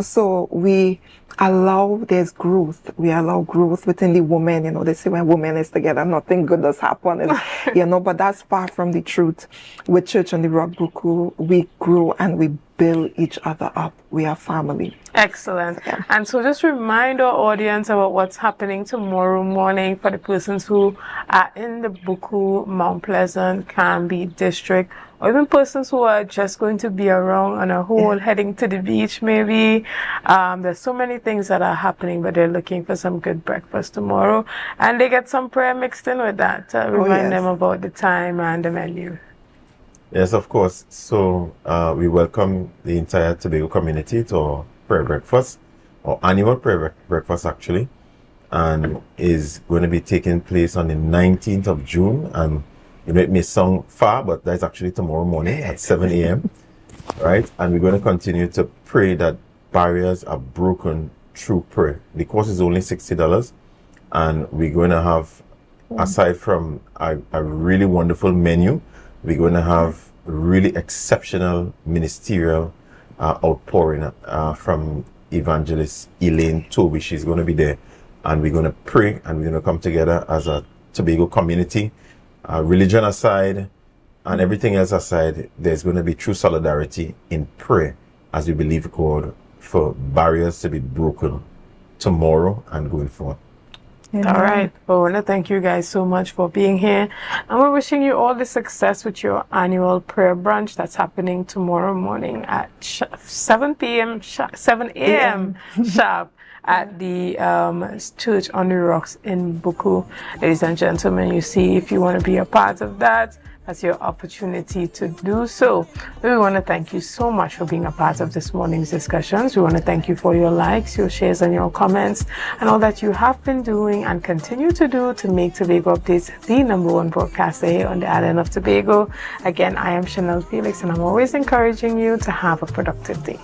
so we allow, there's growth. We allow growth within the women. They say when women is together, nothing good does happen. And, but that's far from the truth. With Church on the Rock Buku, we grow and we build each other up. We are family. Excellent. And so just remind our audience about what's happening tomorrow morning for the persons who are in the Buku, Mount Pleasant, Canby district, or even persons who are just going to be around on a whole, heading to the beach maybe. There's so many things that are happening, but they're looking for some good breakfast tomorrow. And they get some prayer mixed in with that. Remind them about the time and the menu. Yes, of course. So we welcome the entire Tobago community to our prayer breakfast, or annual prayer breakfast actually, and is going to be taking place on the 19th of June. And it may sound far, but that's actually tomorrow morning at 7 a.m. right? And we're going to continue to pray that barriers are broken through prayer. The course is only $60, and we're going to have, aside from a really wonderful menu, we're going to have really exceptional ministerial outpouring from evangelist Elaine Toby. She's going to be there, and we're going to pray, and we're going to come together as a Tobago community. Religion aside and everything else aside, there's going to be true solidarity in prayer as we believe God for barriers to be broken tomorrow and going forward. All right. Well, I want to thank you guys so much for being here. And we're wishing you all the success with your annual prayer brunch that's happening tomorrow morning at 7 a.m. sharp at the Church on the Rocks in Buku. Ladies and gentlemen, you see, if you want to be a part of that, that's your opportunity to do so. We want to thank you so much for being a part of this morning's discussions. We want to thank you for your likes, your shares, and your comments, and all that you have been doing and continue to do to make Tobago Updates the #1 broadcaster here on the island of Tobago. Again, I am Chanel Felix, and I'm always encouraging you to have a productive day.